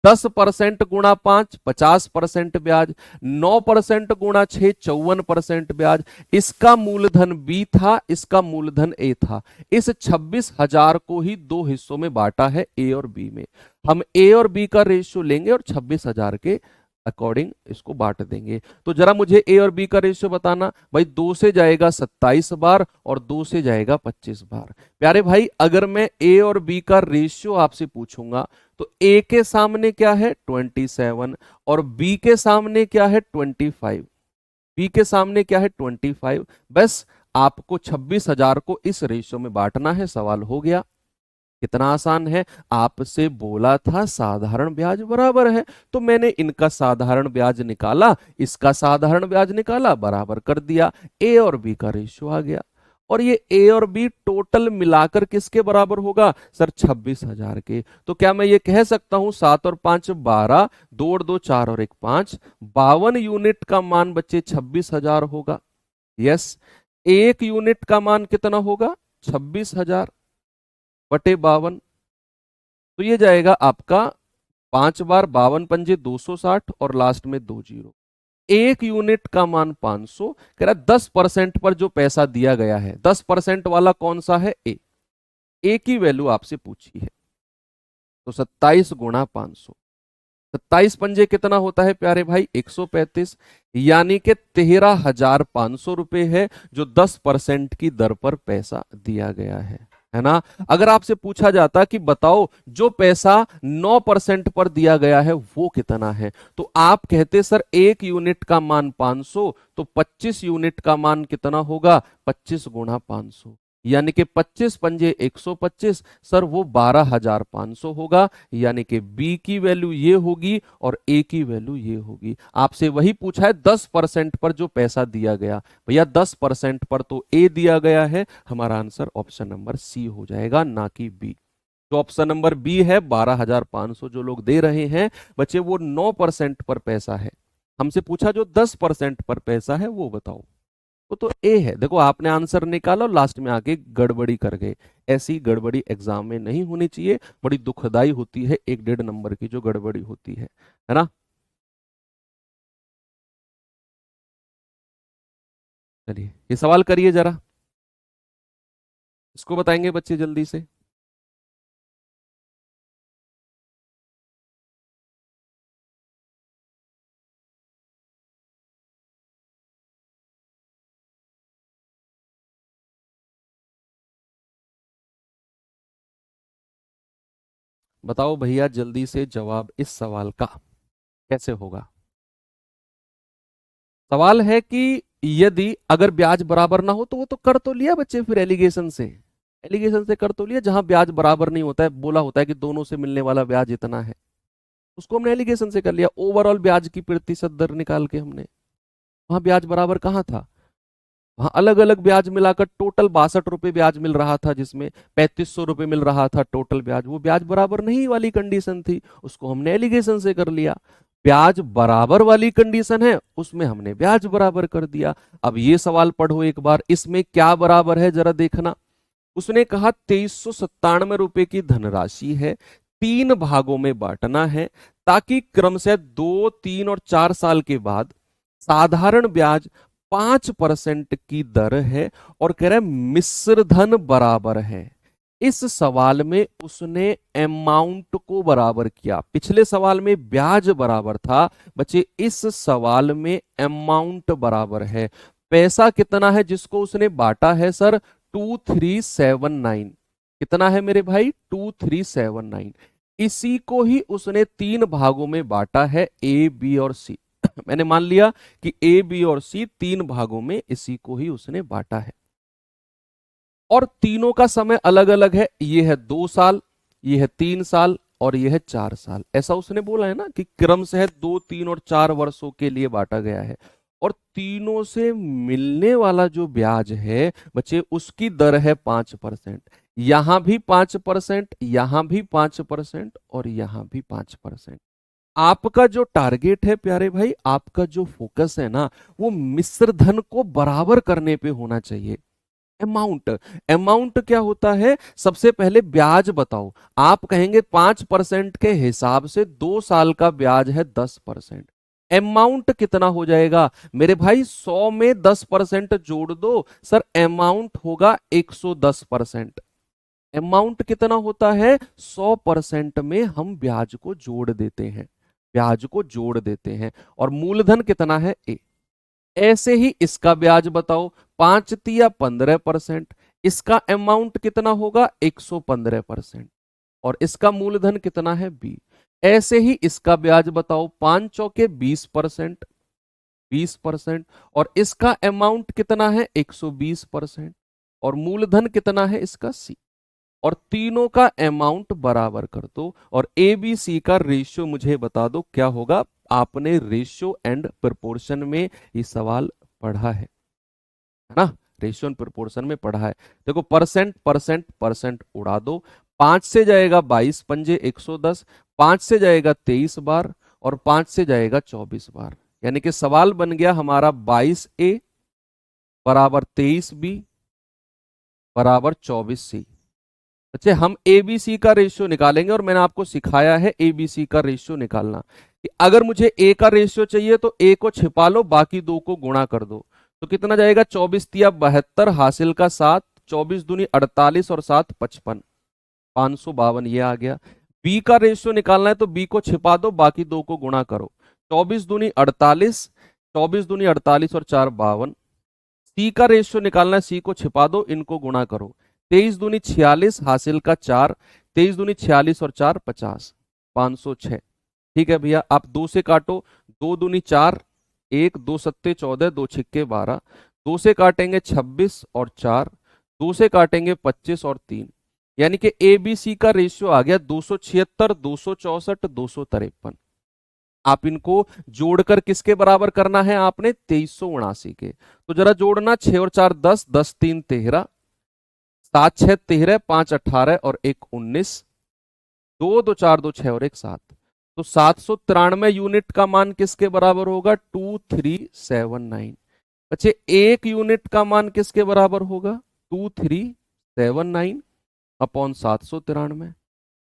10% गुणा 5 50% ब्याज, 9% गुणा 6 54% ब्याज। इसका मूलधन बी था, इसका मूलधन ए था। इस 26,000 को ही दो हिस्सों में बांटा है, ए और बी में। हम ए और बी का रेशियो लेंगे और 26,000 के अकॉर्डिंग इसको बांट देंगे। तो जरा मुझे ए और बी का रेशियो बताना भाई। 2 से जाएगा 27 बार और 2 से जाएगा 25 बार। प्यारे भाई अगर मैं ए और बी का रेशियो आपसे पूछूंगा तो ए के सामने क्या है? 27, और बी के सामने क्या है? 25। बी के सामने क्या है? 25। बस आपको 26,000 को इस रेशियो में बांटना है, सवाल हो गया। कितना आसान है। आपसे बोला था साधारण ब्याज बराबर है, तो मैंने इनका साधारण ब्याज निकाला, इसका साधारण ब्याज निकाला, बराबर कर दिया। ए और बी का रेशियो आ गया। और ये ए और बी टोटल मिलाकर किसके बराबर होगा? सर 26,000 के। तो क्या मैं ये कह सकता हूं 7 और 5 12, 2 और 2 4 और 1 5, 52 यूनिट का मान बच्चे 26,000 होगा। यस, 1 यूनिट का मान कितना होगा? 26,000 बटे 52। तो ये जाएगा आपका 5 बार 52 पंजे 260 और लास्ट में 2 जीरो। 1 यूनिट का मान 500। कह रहा 10% पर जो पैसा दिया गया है, 10% वाला कौन सा है? ए। ए की वैल्यू आपसे पूछी है, तो 27 गुणा 500। 27 पंजे कितना होता है प्यारे भाई? 135। यानी कि 13,500 रुपए है जो 10% की दर पर पैसा दिया गया है ना। अगर आपसे पूछा जाता कि बताओ जो पैसा 9% पर दिया गया है वो कितना है, तो आप कहते सर 1 यूनिट का मान 500, तो 25 यूनिट का मान कितना होगा? 25 गुणा 500, यानी कि 25 पंजे 125, सर वो 12,500 होगा। यानी कि बी की वैल्यू ये होगी और ए की वैल्यू ये होगी। आपसे वही पूछा है 10% पर जो पैसा दिया गया, भैया 10% पर तो ए दिया गया है, हमारा आंसर ऑप्शन नंबर सी हो जाएगा, ना कि बी। जो ऑप्शन नंबर बी है 12,500 जो लोग दे रहे हैं बच्चे, वो 9% पर पैसा है। हमसे पूछा जो 10% पर पैसा है वो बताओ। वो तो ए है। देखो आपने आंसर निकाला और लास्ट में आके गड़बड़ी कर गए। ऐसी गड़बड़ी एग्जाम में नहीं होनी चाहिए, बड़ी दुखदाई होती है 1-1.5 नंबर की जो गड़बड़ी होती है ना। चलिए ये सवाल करिए जरा, इसको बताएंगे बच्चे जल्दी से। बताओ भैया जल्दी से जवाब इस सवाल का कैसे होगा। सवाल है कि यदि अगर ब्याज बराबर ना हो तो वो तो कर तो लिया बच्चे फिर एलिगेशन से, एलिगेशन से कर तो लिया। जहां ब्याज बराबर नहीं होता है, बोला होता है कि दोनों से मिलने वाला ब्याज इतना है, उसको हमने एलिगेशन से कर लिया। ओवरऑल ब्याज की प्रतिशत दर निकाल के हमने, वहां ब्याज बराबर कहाँ था, वहां अलग अलग ब्याज मिलाकर टोटल 62 रुपए ब्याज मिल रहा था, जिसमें 3500 रुपए मिल रहा था टोटल ब्याज। वो ब्याज बराबर नहीं वाली कंडीशन थी, उसको हमने एलिगेशन से कर लिया। ब्याज बराबर वाली कंडीशन है, उसमें हमने ब्याज बराबर कर दिया। अब ये सवाल पढ़ो एक बार, इसमें क्या बराबर है जरा देखना। उसने कहा 2397 रुपए की धनराशि है, 3 भागों में बांटना है, ताकि क्रमशः 2, 3 और 4 साल के बाद साधारण ब्याज 5% की दर है, और कह रहा है मिश्र धन बराबर है। इस सवाल में उसने अमाउंट को बराबर किया, पिछले सवाल में ब्याज बराबर था बच्चे, इस सवाल में अमाउंट बराबर है। पैसा कितना है जिसको उसने बांटा है सर, 2379। कितना है मेरे भाई, 2379। इसी को ही उसने 3 भागों में बांटा है, ए बी और सी। मैंने मान लिया कि ए बी और सी 3 भागों में इसी को ही उसने बांटा है, और तीनों का समय अलग अलग है। ये है 2 साल, ये है 3 साल, और ये है 4 साल। ऐसा उसने बोला है ना कि क्रम से है 2, 3 और 4 वर्षों के लिए बांटा गया है। और तीनों से मिलने वाला जो ब्याज है बच्चे, उसकी दर है 5%। यहां भी 5%, यहां भी 5%, और यहां भी 5%। आपका जो टारगेट है प्यारे भाई, आपका जो फोकस है ना, वो मिश्र धन को बराबर करने पे होना चाहिए। अमाउंट, अमाउंट क्या होता है, सबसे पहले ब्याज बताओ। आप कहेंगे 5% के हिसाब से 2 साल का ब्याज है 10%। अमाउंट कितना हो जाएगा मेरे भाई, 100 में 10% जोड़ दो सर, अमाउंट होगा 110%। अमाउंट कितना होता है, 100% में हम ब्याज को जोड़ देते हैं, ब्याज को जोड़ देते हैं। और मूलधन कितना है, ए। ऐसे ही इसका ब्याज बताओ, 5 या 15%। इसका अमाउंट कितना होगा, 115%। और इसका मूलधन कितना है, बी। ऐसे ही इसका ब्याज बताओ, 5 चौके 20%, 20%। और इसका अमाउंट कितना है, 120%। और मूलधन कितना है इसका, सी। और तीनों का अमाउंट बराबर कर दो, और ए बी सी का रेशियो मुझे बता दो क्या होगा। आपने रेशियो एंड प्रोपोर्शन में ये सवाल पढ़ा है ना, रेशियो एंड प्रोपोर्शन में पढ़ा है। देखो परसेंट परसेंट परसेंट उड़ा दो, 5 से जाएगा 22 पंजे 110, 5 से जाएगा 23 बार, और 5 से जाएगा 24 बार। यानी कि सवाल बन गया हमारा 22A बराबर 23B बराबर 24C। अच्छा, हम एबीसी का रेशियो निकालेंगे, और मैंने आपको सिखाया है एबीसी का रेशियो निकालना, कि अगर मुझे ए का रेशियो चाहिए तो ए को छिपा लो, बाकी दो को गुणा कर दो। तो कितना जाएगा, 24 तिया 72 हासिल का 7, 24 दूनी 48 और 7 55, 552 ये आ गया। बी का रेशियो निकालना है तो बी को छिपा दो, बाकी दो को गुणा करो। 24 दूनी 48, 24 दूनी 48 और 4 52। सी का रेशियो निकालना है, सी को छिपा दो, इनको गुणा करो। 23 दूनी 46 हासिल का 4, 23 दूनी 46 और 4 50, 506। ठीक है भैया, आप 2 से काटो, 2 दूनी 4, 1 2 सत्ते 14, 2 छिक्के 12, 2 से काटेंगे 26 और 4, 2 से काटेंगे 25 और 3। यानी कि ए बी सी का रेशियो आ गया 276, 264, 253। आप इनको जोड़कर किसके बराबर करना है, आपने 2379 के। तो जरा जोड़ना, 6 और 4 10, 10 3 13, 7 6 13, 5 18 और 1 19, 2 2 4 2 6 और 1 7। तो 793 यूनिट का मान किसके बराबर होगा, 2379। बच्चे 1 यूनिट का मान किसके बराबर होगा? 2379 अपॉन 793।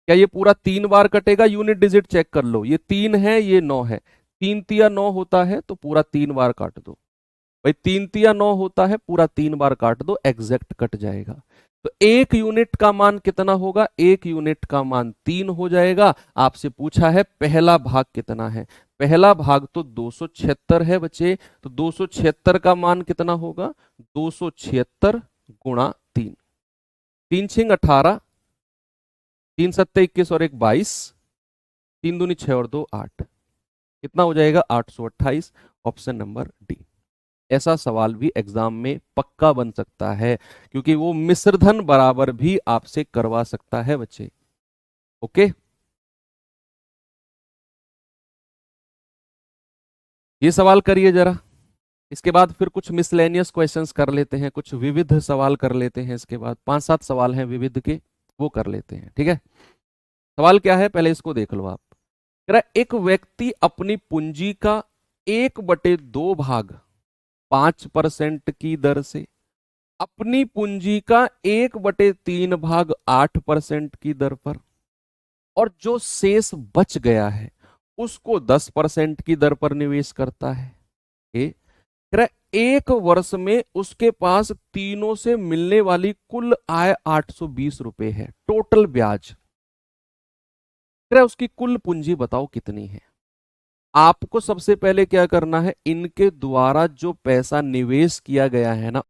क्या ये पूरा 3 बार कटेगा? यूनिट डिजिट चेक कर लो, ये 3 है, ये 9 है, 3 तिया 9 होता है तो पूरा 3 बार काट दो भाई। 3 तिया 9 होता है, पूरा 3 बार काट दो, एग्जैक्ट कट जाएगा। तो 1 यूनिट का मान कितना होगा? 1 यूनिट का मान 3 हो जाएगा। आपसे पूछा है पहला भाग कितना है। पहला भाग तो 276 है बच्चे, तो 276 का मान कितना होगा? 276 गुणा 3। 3 × 6 = 18, 3 × 7 = 21 और 1 = 22, 3 दूनी 6 और 2 8, कितना हो जाएगा? 828। Option number D. ऐसा सवाल भी एग्जाम में पक्का बन सकता है, क्योंकि वो मिश्रधन बराबर भी आपसे करवा सकता है बच्चे। ओके, ये सवाल करिए जरा। इसके बाद फिर कुछ मिसलेनियस क्वेश्चंस कर लेते हैं, कुछ विविध सवाल कर लेते हैं। इसके बाद 5-7 सवाल हैं विविध के, वो कर लेते हैं। ठीक है, सवाल क्या है पहले इसको देख लो आप। कह रहा है, एक व्यक्ति अपनी पूंजी का 1/2 भाग 5% की दर से अपनी पूंजी का 1/3 भाग 8% की दर पर, और जो शेष बच गया है उसको 10% की दर पर निवेश करता है। कह रहा है, 1 वर्ष में उसके पास तीनों से मिलने वाली कुल आय 820 रुपए है, टोटल ब्याज। कह रहा है, उसकी कुल पूंजी बताओ कितनी है। आपको सबसे पहले क्या करना है, इनके द्वारा जो पैसा निवेश किया गया है ना,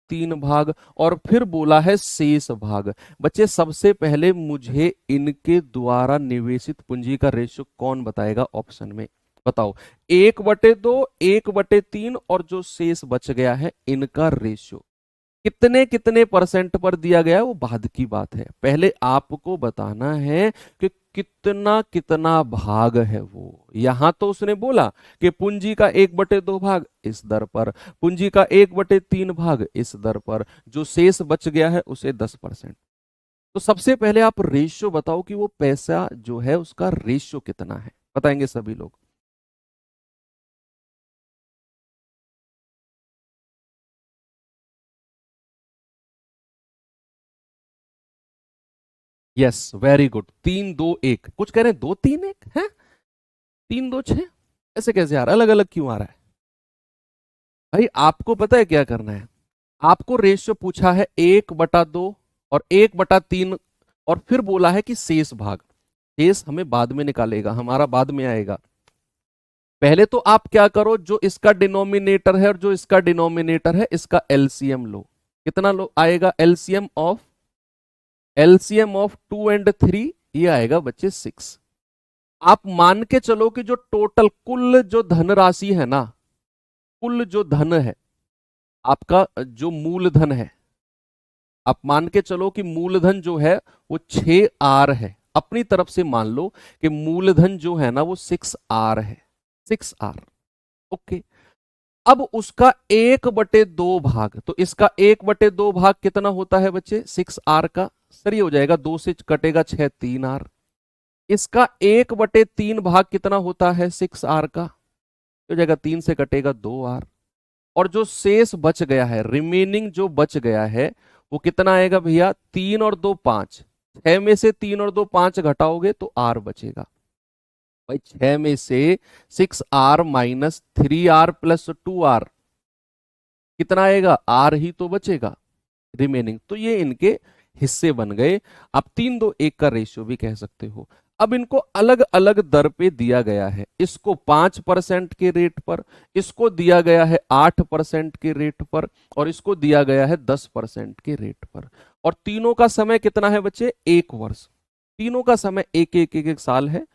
3 भाग, और फिर बोला है शेष भाग। बच्चे सबसे पहले मुझे इनके द्वारा निवेशित पूंजी का रेशियो कौन बताएगा? ऑप्शन में बताओ। 1/2, 1/3 और जो शेष बच गया है, इनका रेशियो कितने कितने परसेंट पर दिया गया है वो बाद की बात है। पहले आपको बताना है कि कितना कितना भाग है वो। यहां तो उसने बोला कि पूंजी का 1/2 भाग इस दर पर, पूंजी का 1/3 भाग इस दर पर, जो शेष बच गया है उसे 10%। तो सबसे पहले आप रेशियो बताओ कि वो पैसा जो है उसका रेशियो कितना है, बताएंगे सभी लोग। Yes, very good. 3-2-1, कुछ कह रहे हैं 2-3-1 है, 3-2-6, ऐसे कैसे आ रहा है? अलग अलग क्यों आ रहा है भाई? आपको पता है क्या करना है? आपको रेशियो पूछा है 1/2 और 1/3, और फिर बोला है कि शेष भाग। शेष हमें बाद में निकालेगा, हमारा बाद में आएगा। पहले तो आप क्या करो, जो इसका डिनोमिनेटर है और जो इसका डिनोमिनेटर है, इसका एलसीएम लो। कितना लो आएगा? एलसीएम ऑफ 2 और 3, ये आएगा बच्चे 6। आप मान के चलो कि जो टोटल कुल जो धनराशि है ना, कुल जो धन है आपका, जो मूलधन है, आप मान के चलो कि मूलधन जो है वो 6R है। अपनी तरफ से मान लो कि मूलधन जो है ना वो 6R है, 6R। ओके, अब उसका 1/2 भाग, तो इसका 1/2 भाग कितना होता है बच्चे? 6R का। सर ये हो जाएगा, 2 से कटेगा 6, 3R। इसका 1/3 भाग कितना होता है 6R का? हो जाएगा, 3 से कटेगा 2R। और जो शेष बच गया है, रिमेनिंग जो बच गया है, वो कितना आएगा भैया? 3 और 2 5। 6 में से 3 और 2 5 घटाओगे तो R बचेगा भाई। 6 में से 6R minus 3R plus 2R कितना आएगा? R ही तो बचेगा रिमेनिंग। तो ये इनके हिस्से बन गए। आप 3-2-1 का रेशियो भी कह सकते हो। अब इनको अलग अलग दर पे दिया गया है, इसको 5% के रेट पर, इसको दिया गया है 8% के रेट पर, और इसको दिया गया है 10% के रेट पर। और तीनों का समय कितना है बच्चे? 1 वर्ष। तीनों का समय एक साल है।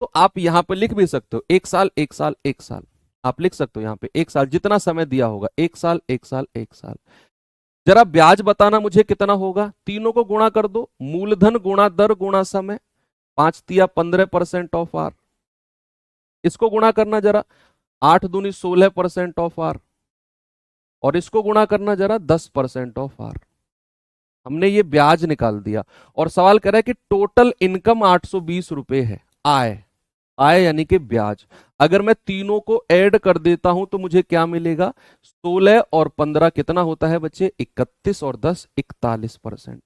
तो आप यहां पर लिख भी सकते हो 1 साल 1 साल 1 साल। आप लिख सकते हो यहां पे 1 साल, जितना समय दिया होगा 1 साल 1 साल 1 साल। जरा ब्याज बताना मुझे कितना होगा? तीनों को गुणा कर दो, मूलधन गुणा दर गुणा समय, 5 तिया 15% ऑफ आर। इसको गुणा करना जरा, 8 दूनी 16% ऑफ आर, और इसको गुणा करना जरा 10% ऑफ आर। हमने ये ब्याज निकाल दिया और सवाल कर रहा है कि टोटल इनकम 820 रुपए है। आय, आय यानी कि ब्याज। अगर मैं तीनों को ऐड कर देता हूं तो मुझे क्या मिलेगा? 16 और 15 कितना होता है बच्चे? 31 और 10 41%।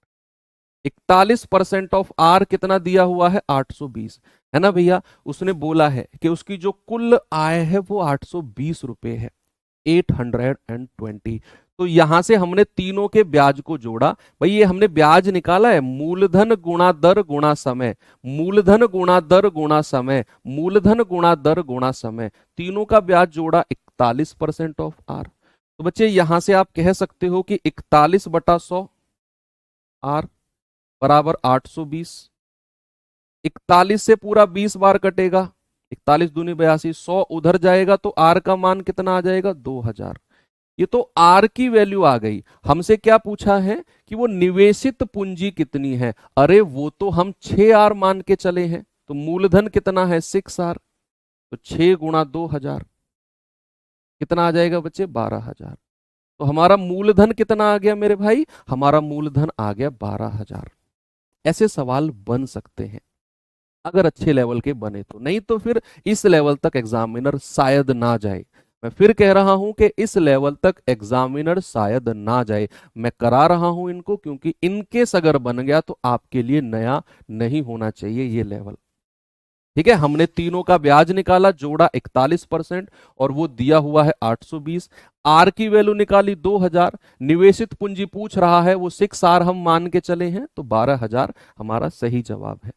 41% ऑफ आर कितना दिया हुआ है? 820, है ना भैया। उसने बोला है कि उसकी जो कुल आय है वो 820 रुपए है, 820। तो यहां से हमने तीनों के ब्याज को जोड़ा। भाई ये हमने ब्याज निकाला है, मूलधन गुणा दर गुणा समय, मूलधन गुणा दर गुणा समय, मूलधन गुणा दर गुणा समय, तीनों का ब्याज जोड़ा 41% ऑफ आर। तो बच्चे यहां से आप कह सकते हो कि 41/100 आर बराबर 820। 41 से पूरा 20 बार कटेगा, 41 दूनी 82, 100 उधर जाएगा तो आर का मान कितना आ जाएगा? 2000। ये तो आर की वैल्यू आ गई। हमसे क्या पूछा है कि वो निवेशित पूंजी कितनी है। अरे वो तो हम 6 आर मान के चले हैं, तो मूलधन कितना है? 6 आर। तो 6 गुणा 2000 कितना आ जाएगा बच्चे? 12,000। तो हमारा मूलधन कितना आ गया मेरे भाई? हमारा मूलधन आ गया 12,000। ऐसे सवाल बन सकते हैं अगर अच्छे लेवल के बने तो, नहीं तो फिर इस लेवल तक एग्जामिनर शायद ना जाए। मैं फिर कह रहा हूं कि इस लेवल तक एग्जामिनर शायद ना जाए। मैं करा रहा हूं इनको क्योंकि इनकेस अगर बन गया तो आपके लिए नया नहीं होना चाहिए ये लेवल। ठीक है, हमने तीनों का ब्याज निकाला, जोड़ा 41% और वो दिया हुआ है 820। आर की वैल्यू निकाली 2000, निवेशित पूंजी पूछ रहा है वो 6 आर हम मान के चले हैं, तो 12,000 हमारा सही जवाब है।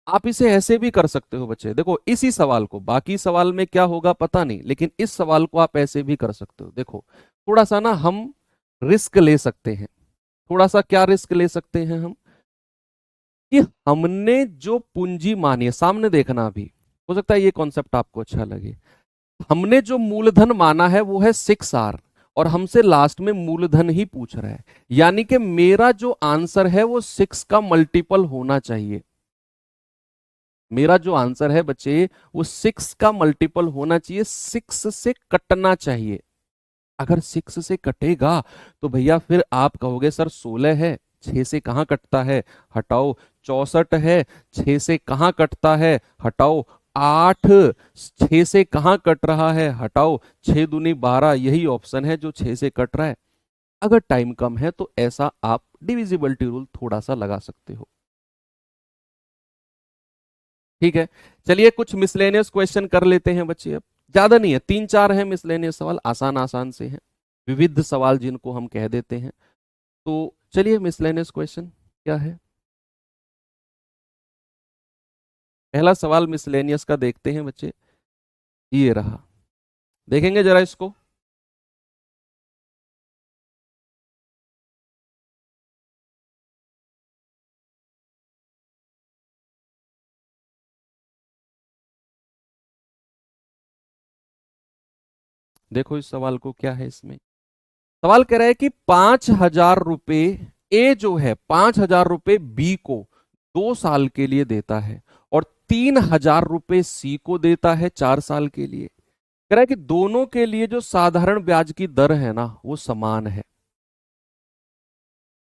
आप इसे ऐसे भी कर सकते हो बच्चे, देखो इसी सवाल को, बाकी सवाल में क्या होगा पता नहीं, लेकिन इस सवाल को आप ऐसे भी कर सकते हो। देखो थोड़ा सा ना हम रिस्क ले सकते हैं। थोड़ा सा क्या रिस्क ले सकते हैं हम? कि हमने जो पूंजी मानी है, सामने देखना, अभी हो सकता है ये कॉन्सेप्ट आपको अच्छा लगे। हमने जो मूलधन माना है वो है 6 आर और हमसे लास्ट में मूलधन ही पूछ रहा है, यानी कि मेरा जो आंसर है वो 6 का मल्टीपल होना चाहिए। मेरा जो आंसर है बच्चे वो 6 का मल्टीपल होना चाहिए, 6 से कटना चाहिए। अगर 6 से कटेगा तो भैया फिर आप कहोगे सर 16 है, 6 से कहां कटता है, हटाओ। 64 है, 6 से कहां कटता है, हटाओ। 8, 6 से कहां कट रहा है, हटाओ। 6 दूनी 12, यही ऑप्शन है जो 6 से कट रहा है। अगर टाइम कम है तो ऐसा आप डिविजिबिलिटी रूल थोड़ा सा लगा सकते हो। ठीक है, चलिए कुछ मिसलेनियस क्वेश्चन कर लेते हैं बच्चे। अब ज्यादा नहीं है, 3-4 हैं मिसलेनियस सवाल, आसान आसान से हैं, विविध सवाल जिनको हम कह देते हैं। तो चलिए मिसलेनियस क्वेश्चन क्या है। पहला सवाल मिसलेनियस का देखते हैं बच्चे, ये रहा, देखेंगे जरा इसको। देखो इस सवाल को, क्या है इसमें। सवाल कह रहा है कि 5,000 रुपए ए जो है, 5,000 रुपए बी को 2 साल के लिए देता है और 3,000 रुपए सी को देता है 4 साल के लिए। कह रहा है कि दोनों के लिए जो साधारण ब्याज की दर है ना वो समान है।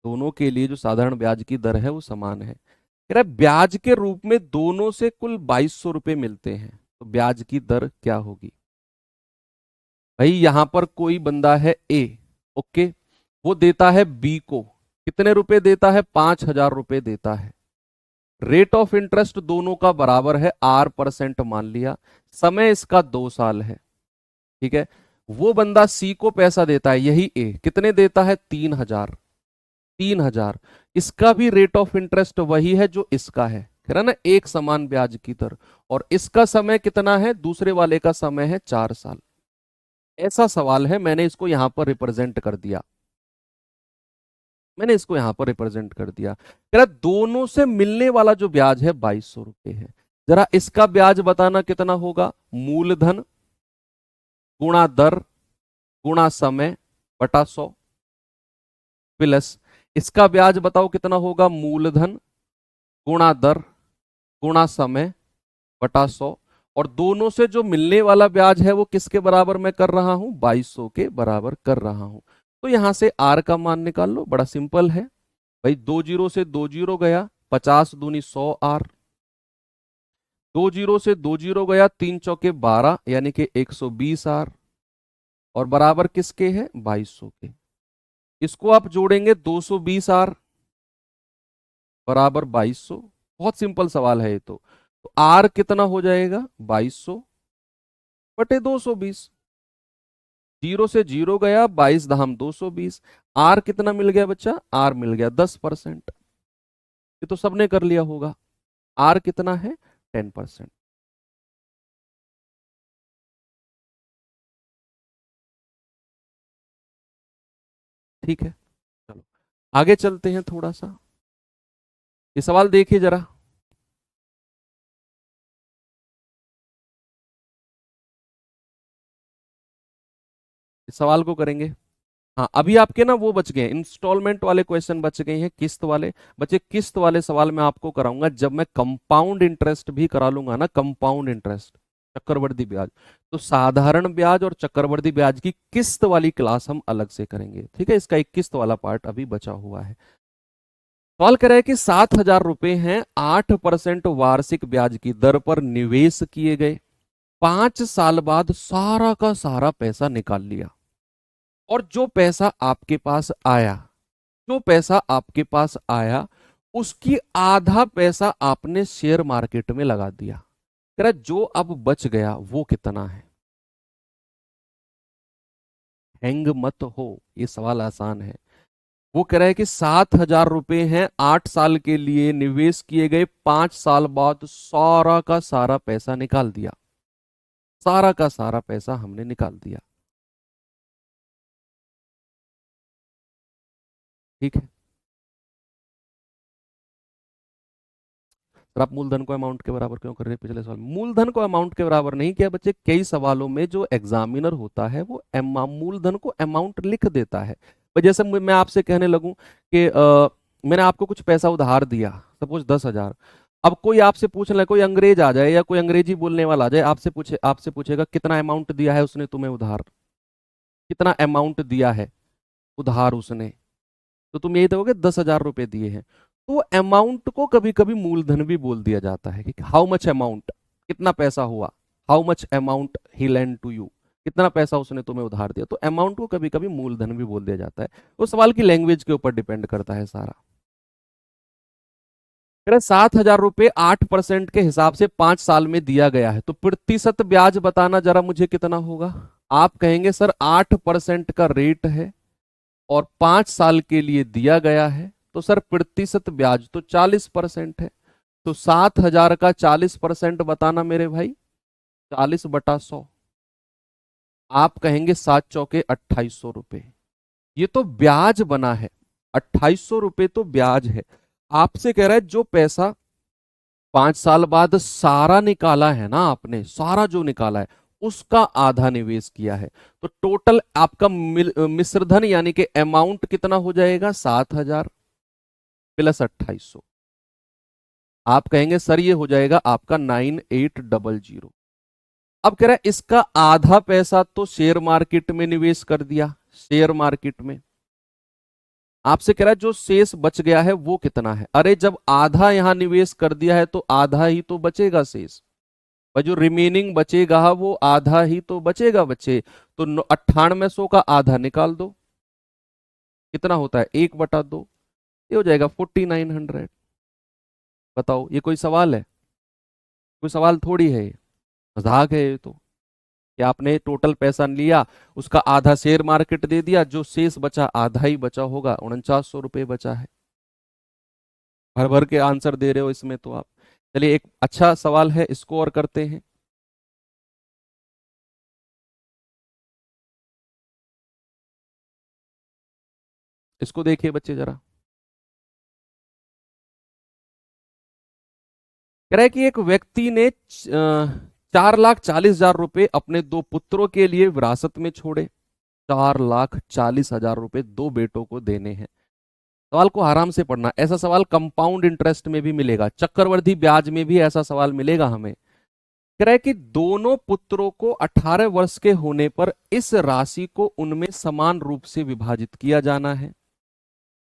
दोनों के लिए जो साधारण ब्याज की दर है वो समान है। कह रहा है ब्याज के रूप में दोनों से कुल 2,200 रुपए मिलते हैं, तो ब्याज की दर क्या होगी? भाई यहां पर कोई बंदा है ए, ओके, वो देता है बी को कितने रुपए देता है? 5,000 रुपए देता है। रेट ऑफ इंटरेस्ट दोनों का बराबर है, R% मान लिया। समय इसका 2 साल है। ठीक है, वो बंदा सी को पैसा देता है, यही ए, कितने देता है? 3,000। 3,000, इसका भी रेट ऑफ इंटरेस्ट वही है जो इसका है, कह रहा ना, एक समान ब्याज की दर। और इसका समय कितना है? दूसरे वाले का समय है 4 साल। ऐसा सवाल है, मैंने इसको यहां पर रिप्रेजेंट कर दिया। मैंने इसको यहां पर रिप्रेजेंट कर दिया। कह रहा दोनों से मिलने वाला जो ब्याज है 2,200 रुपए है। जरा इसका ब्याज बताना कितना होगा? मूलधन गुणा दर गुणा समय बटा 100 प्लस इसका ब्याज बताओ कितना होगा? मूलधन गुणा दर गुणा समय बटा 100। और दोनों से जो मिलने वाला ब्याज है वो किसके बराबर मैं कर रहा हूं? 2,200 के बराबर कर रहा हूं। तो यहां से आर का मान निकाल लो, बड़ा सिंपल है भाई। 2 जीरो से 2 जीरो गया, 50 दूनी 100 आर। 2 जीरो से 2 जीरो गया, 3 चौके 12 यानी कि 120 आर। और बराबर किसके है? 2200 के। इसको आप जोड़ेंगे 220 आर बराबर 2200। बहुत सिंपल सवाल है ये तो आर कितना हो जाएगा? 2200/220। जीरो से जीरो गया, 22 धाम 220। आर कितना मिल गया बच्चा? आर मिल गया 10%। ये तो सबने कर लिया होगा। आर कितना है? 10%। ठीक है, चलो आगे चलते हैं थोड़ा सा। ये सवाल देखिए जरा। इस सवाल को करेंगे। हाँ, अभी आपके ना वो बच गए, इंस्टॉलमेंट वाले क्वेश्चन बच गए हैं, किस्त वाले। बच्चे किस्त वाले सवाल मैं आपको कराऊंगा जब मैं कंपाउंड इंटरेस्ट भी करा लूंगा ना, कंपाउंड इंटरेस्ट, चक्रवृद्धि ब्याज। तो साधारण ब्याज और चक्रवृद्धि ब्याज की किस्त वाली क्लास हम अलग से करेंगे, ठीक है। इसका एक किस्त वाला पार्ट अभी बचा हुआ है। सवाल कह रहा है कि 7,000 रुपए हैं, 8% वार्षिक ब्याज की दर पर निवेश किए गए। 5 साल बाद सारा का सारा पैसा निकाल लिया, और जो पैसा आपके पास आया, जो पैसा आपके पास आया उसकी आधा पैसा आपने शेयर मार्केट में लगा दिया। कह रहा है, जो अब बच गया वो कितना है? हैंग मत हो, ये सवाल आसान है। वो कह रहा है कि 7,000 रुपए हैं, 8 साल के लिए निवेश किए गए, 5 साल बाद सारा का सारा पैसा निकाल दिया। सारा का सारा पैसा हमने निकाल दिया। ठीक है, सर आप मूलधन को अमाउंट के बराबर क्यों कर रहे हैं? पिछले सवाल मूलधन को अमाउंट के बराबर नहीं किया बच्चे। कई सवालों में जो एग्जामिनर होता है वो मूलधन को अमाउंट लिख देता है। पर जैसे मैं आपसे कहने लगूं कि मैंने आपको कुछ पैसा उधार दिया, सपोज 10,000। अब कोई आपसे पूछने लगे, कोई अंग्रेज आ जाए या कोई अंग्रेजी बोलने वाला आ जाए, आपसे पूछेगा कितना अमाउंट दिया है उसने तुम्हें उधार, कितना अमाउंट दिया है उधार उसने, तो तुम यही दोगे 10,000 रुपए दिए हैं। तो अमाउंट को कभी कभी मूलधन भी बोल दिया जाता है कि हाउ मच अमाउंट, कितना पैसा हुआ, how much amount he lend to you, कितना पैसा उसने तुम्हें उधार दिया। तो अमाउंट को कभी कभी मूलधन भी बोल दिया जाता है। वो सवाल की लैंग्वेज के ऊपर डिपेंड करता है सारा। 7,000 रुपए 8% के हिसाब से 5 साल में दिया गया है, तो प्रतिशत ब्याज बताना जरा मुझे कितना होगा। आप कहेंगे सर 8% का रेट है और 5 साल के लिए दिया गया है, तो सर प्रतिशत ब्याज तो 40% है। तो 7,000 का 40% बताना मेरे भाई, 40/100। आप कहेंगे 7 चौके 2,800 रुपए। ये तो ब्याज बना है, 2,800 रुपए तो ब्याज है। आपसे कह रहा है जो पैसा 5 साल बाद सारा निकाला है ना आपने, सारा जो निकाला है उसका आधा निवेश किया है। तो टोटल आपका मिश्रधन यानी कि अमाउंट कितना हो जाएगा? 7,000 प्लस 2,800। आप कहेंगे सर ये हो जाएगा आपका 9,800। अब कह रहा है इसका आधा पैसा तो शेयर मार्केट में निवेश कर दिया, शेयर मार्केट में। आपसे कह रहा है जो शेष बच गया है वो कितना है? अरे जब आधा यहां निवेश कर दिया है तो आधा ही तो बचेगा शेष, और जो रिमेनिंग बचेगा वो आधा ही तो बचेगा बच्चे। तो 9800 का आधा निकाल दो, कितना होता है? 1/2। ये हो जाएगा 4,900। बताओ ये कोई सवाल है? कोई सवाल थोड़ी है ये, मजाक है ये तो। कि आपने टोटल पैसा लिया, उसका आधा शेयर मार्केट दे दिया, जो शेष बचा आधा ही बचा होगा, 4,900 रुपये बचा है। भर भर के आंसर दे रहे हो इसमें तो आप। चलिए एक अच्छा सवाल है, इसको और करते हैं। इसको देखिए बच्चे जरा। कह रहा है कि एक व्यक्ति ने 4,40,000 रुपए अपने दो पुत्रों के लिए विरासत में छोड़े। 4,40,000 रुपए दो बेटों को देने हैं। सवाल को आराम से पढ़ना, ऐसा सवाल कंपाउंड इंटरेस्ट में भी मिलेगा, चक्रवृद्धि ब्याज में भी ऐसा सवाल मिलेगा हमें। कह रहा है कि दोनों पुत्रों को 18 वर्ष के होने पर इस राशि को उनमें समान रूप से विभाजित किया जाना है।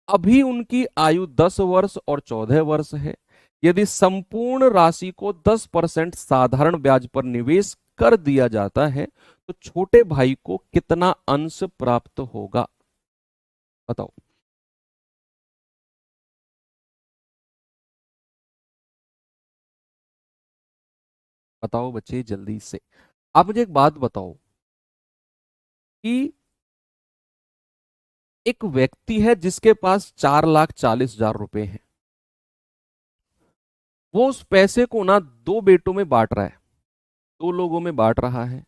अभी उनकी आयु 10 वर्ष और 14 वर्ष है। यदि संपूर्ण राशि को 10% साधारण ब्याज पर निवेश कर दिया जाता है तो छोटे भाई को कितना अंश प्राप्त होगा? बताओ। बताओ बच्चे जल्दी से। आप मुझे एक बात बताओ कि एक व्यक्ति है जिसके पास 4,40,000 रुपए हैं। वो उस पैसे को ना दो बेटों में बांट रहा है, दो लोगों में बांट रहा है,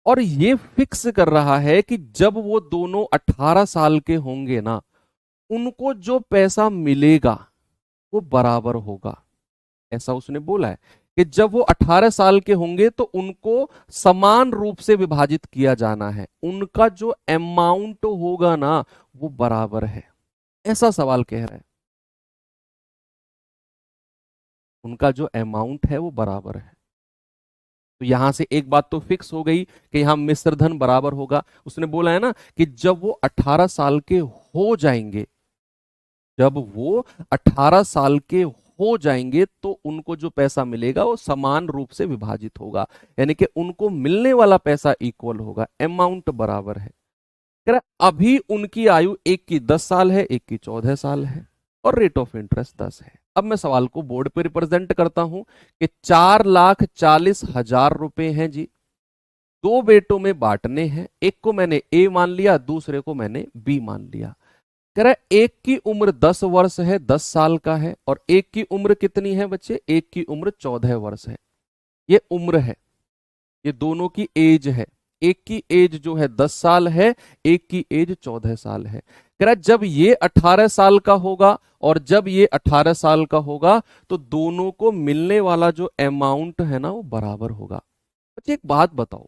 और ये फिक्स कर रहा है कि जब वो दोनों 18 साल के होंगे ना, उनको जो पैसा मिलेगा वो बराबर होगा। ऐसा उसने बोला है कि जब वो 18 साल के होंगे तो उनको समान रूप से विभाजित किया जाना है, उनका जो अमाउंट होगा ना वो बराबर है। ऐसा सवाल कह रहा है, उनका जो अमाउंट है वो बराबर है। तो यहां से एक बात तो फिक्स हो गई कि यहां मिश्र धन बराबर होगा। उसने बोला है ना कि जब वो 18 साल के हो जाएंगे, जब वो 18 साल के हो जाएंगे तो उनको जो पैसा मिलेगा वो समान रूप से विभाजित होगा, यानी कि उनको मिलने वाला पैसा इक्वल होगा, अमाउंट बराबर है। कह रहा है, अभी उनकी आयु एक की 10 साल है, एक की 14 साल है, और रेट ऑफ इंटरेस्ट 10 है। अब मैं सवाल को बोर्ड पे रिप्रेजेंट करता हूं कि 4,40,000 रुपए हैं जी, दो बेटों में बांटने हैं, एक को मैंने ए मान लिया, दूसरे को मैंने बी मान लिया। कह रहा है एक की उम्र 10 वर्ष है, 10 साल का है, और एक की उम्र कितनी है बच्चे? एक की उम्र 14 वर्ष है। ये उम्र है, ये दोनों की एज है। एक की एज जो है 10 साल है, एक की एज 14 साल है। कह रहा है जब ये 18 साल का होगा और जब ये 18 साल का होगा तो दोनों को मिलने वाला जो अमाउंट है ना वो बराबर होगा। बच्चे एक बात बताओ,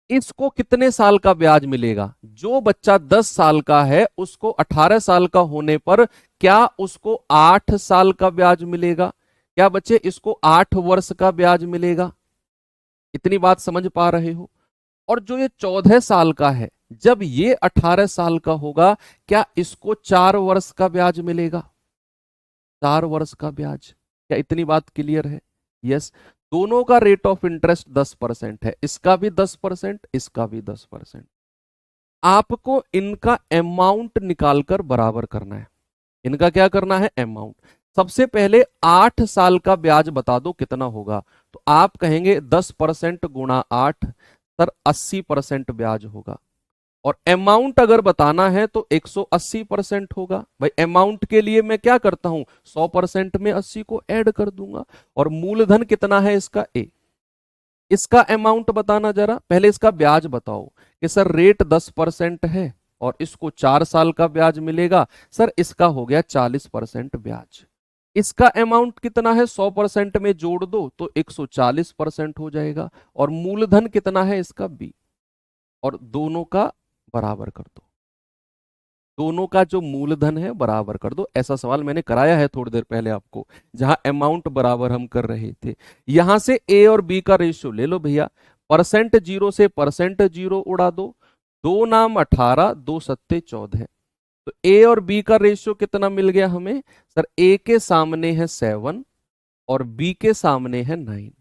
इसको कितने साल का ब्याज मिलेगा? जो बच्चा 10 साल का है उसको 18 साल का होने पर क्या उसको 8 साल का ब्याज मिलेगा? क्या बच्चे इसको 8 वर्ष का ब्याज मिलेगा? इतनी बात समझ पा रहे हो? और जो ये 14 साल का है, जब ये 18 साल का होगा क्या इसको 4 वर्ष का ब्याज मिलेगा? 4 वर्ष का ब्याज। क्या इतनी बात क्लियर है? यस। दोनों का रेट ऑफ इंटरेस्ट 10% है, इसका भी 10%, इसका भी 10%। आपको इनका अमाउंट निकालकर बराबर करना है। इनका क्या करना है? अमाउंट। सबसे पहले 8 साल का ब्याज बता दो कितना होगा, तो आप कहेंगे 10% गुणा 8, सर 80% ब्याज होगा। और अमाउंट अगर बताना है तो 180% होगा। भाई अमाउंट के लिए मैं क्या करता हूं, 100% में 80 को ऐड कर दूंगा। और मूलधन कितना है इसका? ए। इसका अमाउंट बताना जरा, पहले इसका ब्याज बताओ कि सर रेट 10% है और इसको 4 साल का ब्याज मिलेगा, सर इसका हो गया 40% ब्याज। इसका अमाउंट कितना है? 100% में जोड़ दो तो 140% हो जाएगा। और मूलधन कितना है इसका? बी। और दोनों का बराबर कर दो, दोनों का जो मूलधन है बराबर कर दो। ऐसा सवाल मैंने कराया है थोड़ी देर पहले आपको, जहां अमाउंट बराबर हम कर रहे थे। यहां से ए और बी का रेशियो ले लो भैया, परसेंट जीरो से परसेंट जीरो उड़ा दो, दो नाम 18, दो सत्ते 14। तो ए और बी का रेशियो कितना मिल गया हमें? सर ए के सामने है 7 और बी के सामने है 9।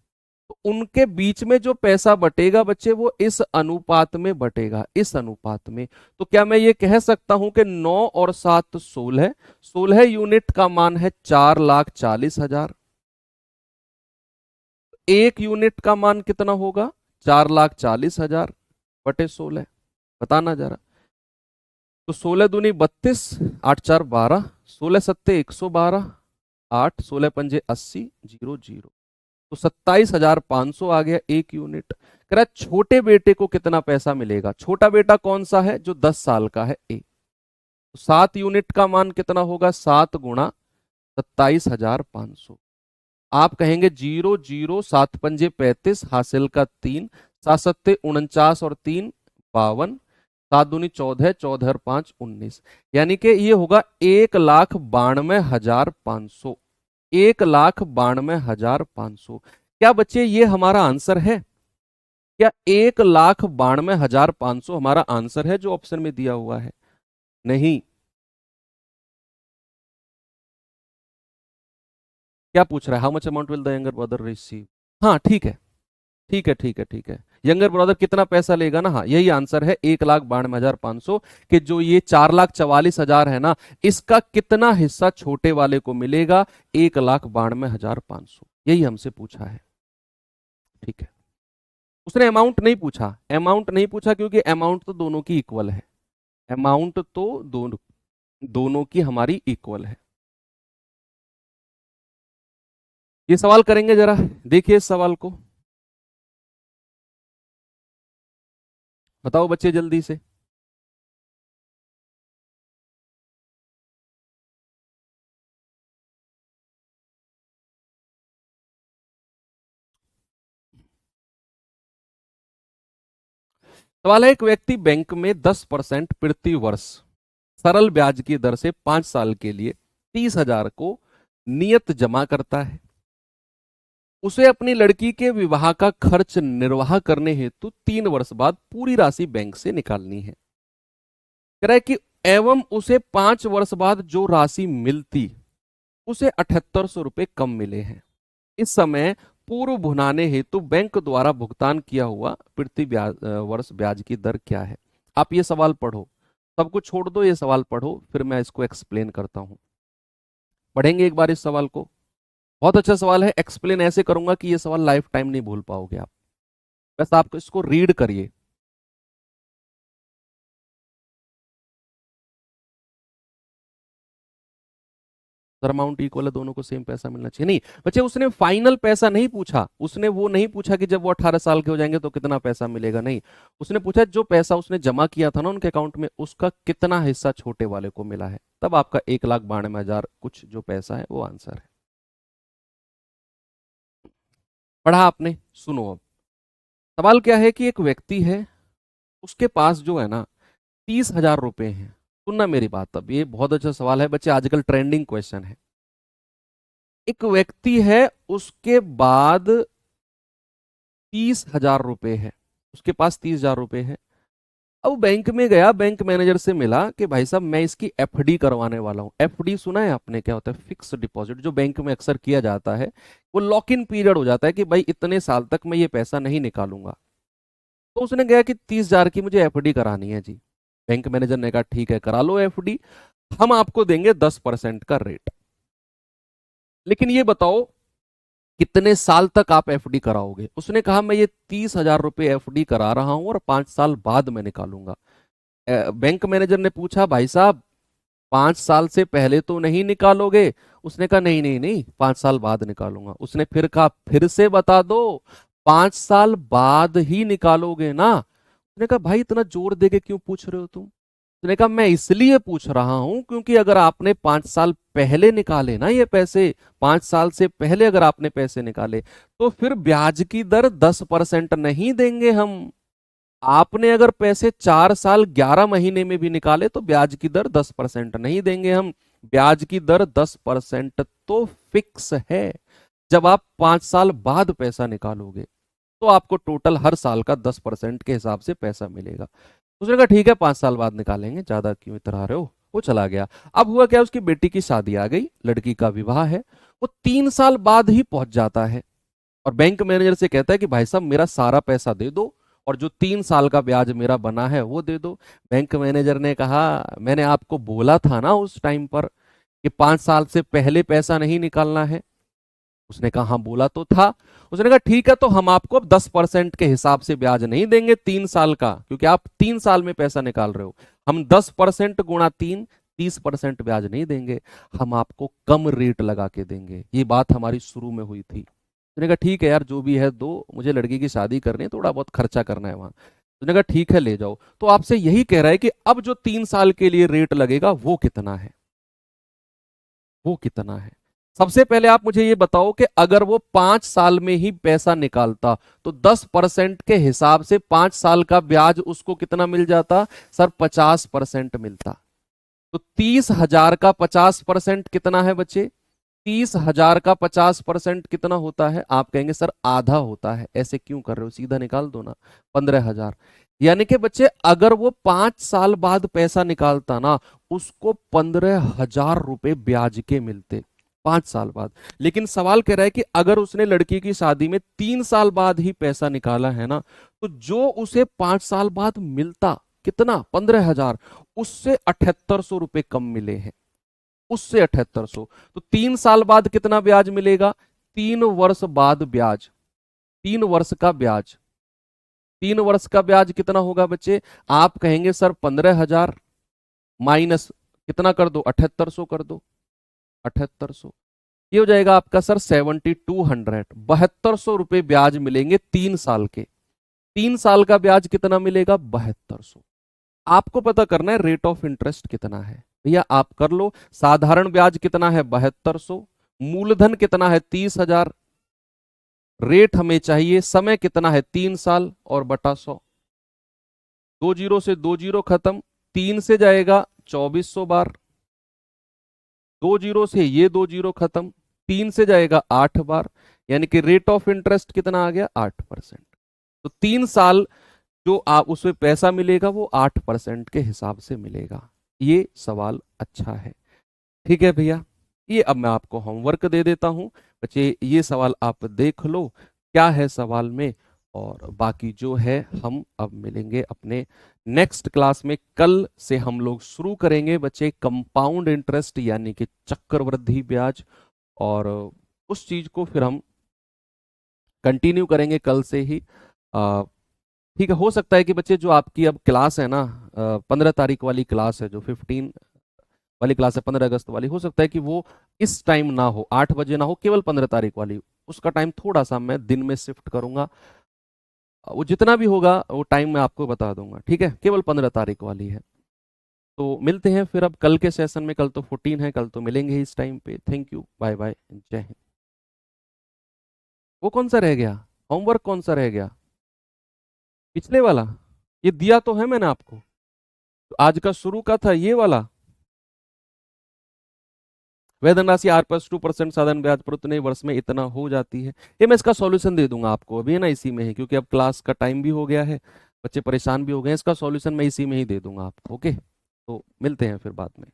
तो उनके बीच में जो पैसा बटेगा बच्चे वो इस अनुपात में बटेगा, इस अनुपात में। तो क्या मैं ये कह सकता हूं कि 9 और 7 16, 16 यूनिट का मान है 4,40,000। एक यूनिट का मान कितना होगा? 4,40,000 बटे 16। बताना जरा। तो 16 दूनी 32, 8 4 12, 16 सत्ते 112, 8 16 पंजे 80, 0 0। तो 27,500 आ गया एक यूनिट। कह रहा है छोटे बेटे को कितना पैसा मिलेगा? छोटा बेटा कौन सा है? जो 10 साल का है, ए। तो 7 यूनिट का मान कितना होगा? 7 गुणा 27,500। आप कहेंगे 0 0, 7 पंजे 35, हासिल का 3, 7 सत्ते 49 और 3 52, 7 दूनी 14, 14 और 5 19। यानी कि ये होगा 1,92,500, 1,92,500। क्या बच्चे ये हमारा आंसर है? क्या 1,92,500 हमारा आंसर है जो ऑप्शन में दिया हुआ है? नहीं। क्या पूछ रहा है? How much amount will the younger brother receive? हाँ ठीक है, ठीक है, ठीक है, ठीक है। यंगर ब्रदर कितना पैसा लेगा ना, हाँ यही आंसर है, 1,92,500। कि जो ये 4,44,000 है ना, इसका कितना हिस्सा छोटे वाले को मिलेगा? 1,92,500, यही हमसे पूछा है। ठीक है, उसने अमाउंट नहीं पूछा, अमाउंट नहीं पूछा क्योंकि अमाउंट तो दोनों की इक्वल है। अमाउंट तो दोनों दोनों की हमारी इक्वल है। ये सवाल करेंगे, जरा देखिए इस सवाल को। बताओ बच्चे जल्दी से। सवाल है, एक व्यक्ति बैंक में 10% प्रति वर्ष सरल ब्याज की दर से 5 साल के लिए 30,000 को नियत जमा करता है। उसे अपनी लड़की के विवाह का खर्च निर्वाह करने हेतु 3 वर्ष बाद पूरी राशि बैंक से निकालनी है। कह रहा है कि एवं उसे 5 वर्ष बाद जो राशि मिलती उसे 7800 रुपये कम मिले हैं। इस समय पूर्व भुनाने हेतु बैंक द्वारा भुगतान किया हुआ प्रति वर्ष ब्याज की दर क्या है? आप ये सवाल पढ़ो, सब कुछ छोड़ दो, ये सवाल पढ़ो, फिर मैं इसको एक्सप्लेन करता हूं। पढ़ेंगे एक बार इस सवाल को। बहुत अच्छा सवाल है, एक्सप्लेन ऐसे करूंगा कि ये सवाल लाइफ टाइम नहीं भूल पाओगे आप। बस आप इसको रीड करिए। सर अमाउंट इक्वल है, दोनों को सेम पैसा मिलना चाहिए। नहीं बच्चे, उसने फाइनल पैसा नहीं पूछा, उसने वो नहीं पूछा कि जब वो 18 साल के हो जाएंगे तो कितना पैसा मिलेगा। नहीं, उसने पूछा जो पैसा उसने जमा किया था ना उनके अकाउंट में, उसका कितना हिस्सा छोटे वाले को मिला है। तब आपका 1,92,000 कुछ जो पैसा है वो आंसर है। पढ़ा आपने? सुनो अब। सवाल क्या है कि एक व्यक्ति है, उसके पास जो है ना 30,000 रुपए हैं। सुनना मेरी बात, अब ये बहुत अच्छा सवाल है बच्चे, आजकल ट्रेंडिंग क्वेश्चन है। एक व्यक्ति है, उसके बाद 30,000 रुपए है, उसके पास 30,000 रुपए है। अब वो बैंक में गया, बैंक मैनेजर से मिला कि भाई साहब मैं इसकी एफडी करवाने वाला हूँ। एफडी सुना है आपने? क्या होता है? फिक्स डिपॉजिट, जो बैंक में अक्सर किया जाता है। वो लॉक इन पीरियड हो जाता है कि भाई इतने साल तक मैं ये पैसा नहीं निकालूंगा। तो उसने कहा कि 30,000 की मुझे एफडी करानी है जी। बैंक मैनेजर ने कहा ठीक है करा लो एफडी, हम आपको देंगे 10% का रेट। लेकिन ये बताओ कितने साल तक आप एफडी कराओगे? उसने कहा मैं ये 30,000 रुपये एफडी करा रहा हूं और 5 साल बाद मैं निकालूंगा। बैंक मैनेजर ने पूछा भाई साहब 5 साल से पहले तो नहीं निकालोगे? उसने कहा नहीं नहीं नहीं, 5 साल बाद निकालूंगा। उसने फिर कहा फिर से बता दो, 5 साल बाद ही निकालोगे ना? उसने कहा भाई इतना जोर देके क्यों पूछ रहे हो तुम? उसने कहा मैं इसलिए पूछ रहा हूं क्योंकि अगर आपने 5 साल पहले निकाले ना ये पैसे, 5 साल से पहले अगर आपने पैसे निकाले, तो फिर ब्याज की दर 10% नहीं देंगे हम। आपने अगर पैसे 4 साल 11 महीने में भी निकाले तो ब्याज की दर 10% नहीं देंगे हम। ब्याज की दर 10% तो फिक्स है। जब आप 5 साल बाद पैसा निकालोगे तो आपको टोटल हर साल का 10% के हिसाब से पैसा मिलेगा। उसने कहा ठीक है 5 साल बाद निकालेंगे, ज्यादा क्यों इतरा रहे हो। वो चला गया। अब हुआ क्या, उसकी बेटी की शादी आ गई, लड़की का विवाह है। वो 3 साल बाद ही पहुंच जाता है और बैंक मैनेजर से कहता है कि भाई साहब मेरा सारा पैसा दे दो और जो 3 साल का ब्याज मेरा बना है वो दे दो। बैंक मैनेजर ने कहा मैंने आपको बोला था ना उस टाइम पर कि 5 साल से पहले पैसा नहीं निकालना है। उसने कहा हाँ बोला तो था। उसने कहा ठीक है तो हम आपको अब 10% के हिसाब से ब्याज नहीं देंगे 3 साल का, क्योंकि आप 3 साल में पैसा निकाल रहे हो। हम 10% गुणा 3, 30% ब्याज नहीं देंगे, हम आपको कम रेट लगा के देंगे। ये बात हमारी शुरू में हुई थी। उसने कहा ठीक है यार जो भी है दो, मुझे लड़की की शादी करनी है, थोड़ा बहुत खर्चा करना है वहां। उसने कहा ठीक है ले जाओ। तो आपसे यही कह रहा है कि अब जो 3 साल के लिए रेट लगेगा वो कितना है, वो कितना है। सबसे पहले आप मुझे ये बताओ कि अगर वो 5 साल में ही पैसा निकालता तो 10% के हिसाब से 5 साल का ब्याज उसको कितना मिल जाता? सर 50% मिलता। तो 30,000 का 50% कितना है बच्चे? 30,000 का 50% कितना होता है? आप कहेंगे सर आधा होता है। ऐसे क्यों कर रहे हो, सीधा निकाल दो ना, 15,000। यानी कि बच्चे अगर वो 5 साल बाद पैसा निकालता ना, उसको 15,000 रुपए ब्याज के मिलते, 5 साल बाद। लेकिन सवाल कह रहा है कि अगर उसने लड़की की शादी में 3 साल बाद ही पैसा निकाला है ना, तो जो उसे 5 साल बाद मिलता कितना, 15,000, उससे 7800 रुपए कम मिले हैं, उससे 7800। तो 3 साल बाद कितना ब्याज मिलेगा? 3 वर्ष बाद ब्याज, 3 वर्ष का ब्याज, 3 वर्ष का ब्याज कितना होगा बच्चे? आप कहेंगे सर 15,000 माइनस कितना कर दो, 7800 कर दो, 7800। ये हो जाएगा आपका सर 7200, 7200 रुपए ब्याज मिलेंगे 3 साल के। 3 साल का ब्याज कितना मिलेगा? 7200। आपको पता करना है रेट ऑफ इंटरेस्ट कितना है। भैया आप कर लो, साधारण ब्याज कितना है? 7200। मूलधन कितना है? 30,000। रेट हमें चाहिए, समय कितना है? 3 साल और बटा 100। 2 जीरो से 2 जीरो खत्म, 3 से जाएगा 2400 बार, 2 जीरो से ये 2 जीरो खत्म, 3 से जाएगा 8 बार, यानी कि रेट ऑफ इंटरेस्ट कितना आ गया? 8%। तो 3 साल जो आप उसमें पैसा मिलेगा वो 8% के हिसाब से मिलेगा। ये सवाल अच्छा है, ठीक है भैया। ये अब मैं आपको होमवर्क दे देता हूं बच्चे, ये सवाल आप देख लो क्या है सवाल में, और बाकी जो है हम अब मिलेंगे अपने नेक्स्ट क्लास में। कल से हम लोग शुरू करेंगे बच्चे कंपाउंड इंटरेस्ट यानी कि चक्रवृद्धि ब्याज, और उस चीज को फिर हम कंटिन्यू करेंगे कल से ही। ठीक है, हो सकता है कि बच्चे जो आपकी अब क्लास है ना, 15 तारीख वाली क्लास है, जो 15 वाली क्लास है 15 अगस्त वाली, हो सकता है कि वो इस टाइम ना हो, 8 बजे ना हो, केवल 15 तारीख वाली। उसका टाइम थोड़ा सा मैं दिन में शिफ्ट करूंगा, वो जितना भी होगा वो टाइम मैं आपको बता दूंगा, ठीक है। केवल 15 तारीख वाली है। तो मिलते हैं फिर अब कल के सेशन में, कल तो 14 है, कल तो मिलेंगे ही इस टाइम पे। थैंक यू, बाय बाय, जय हिंद। वो कौन सा रह गया होमवर्क, कौन सा रह गया? पिछले वाला? ये दिया तो है मैंने आपको, तो आज का शुरू का था ये वाला। वेतन राशि आर प्लस 2% साधारण ब्याज पर उतने वर्ष में इतना हो जाती है। ये मैं इसका सॉल्यूशन दे दूंगा आपको, अभी है ना इसी में है, क्योंकि अब क्लास का टाइम भी हो गया है, बच्चे परेशान भी हो गए हैं। इसका सॉल्यूशन मैं इसी में ही दे दूंगा आपको, ओके। तो मिलते हैं फिर बाद में।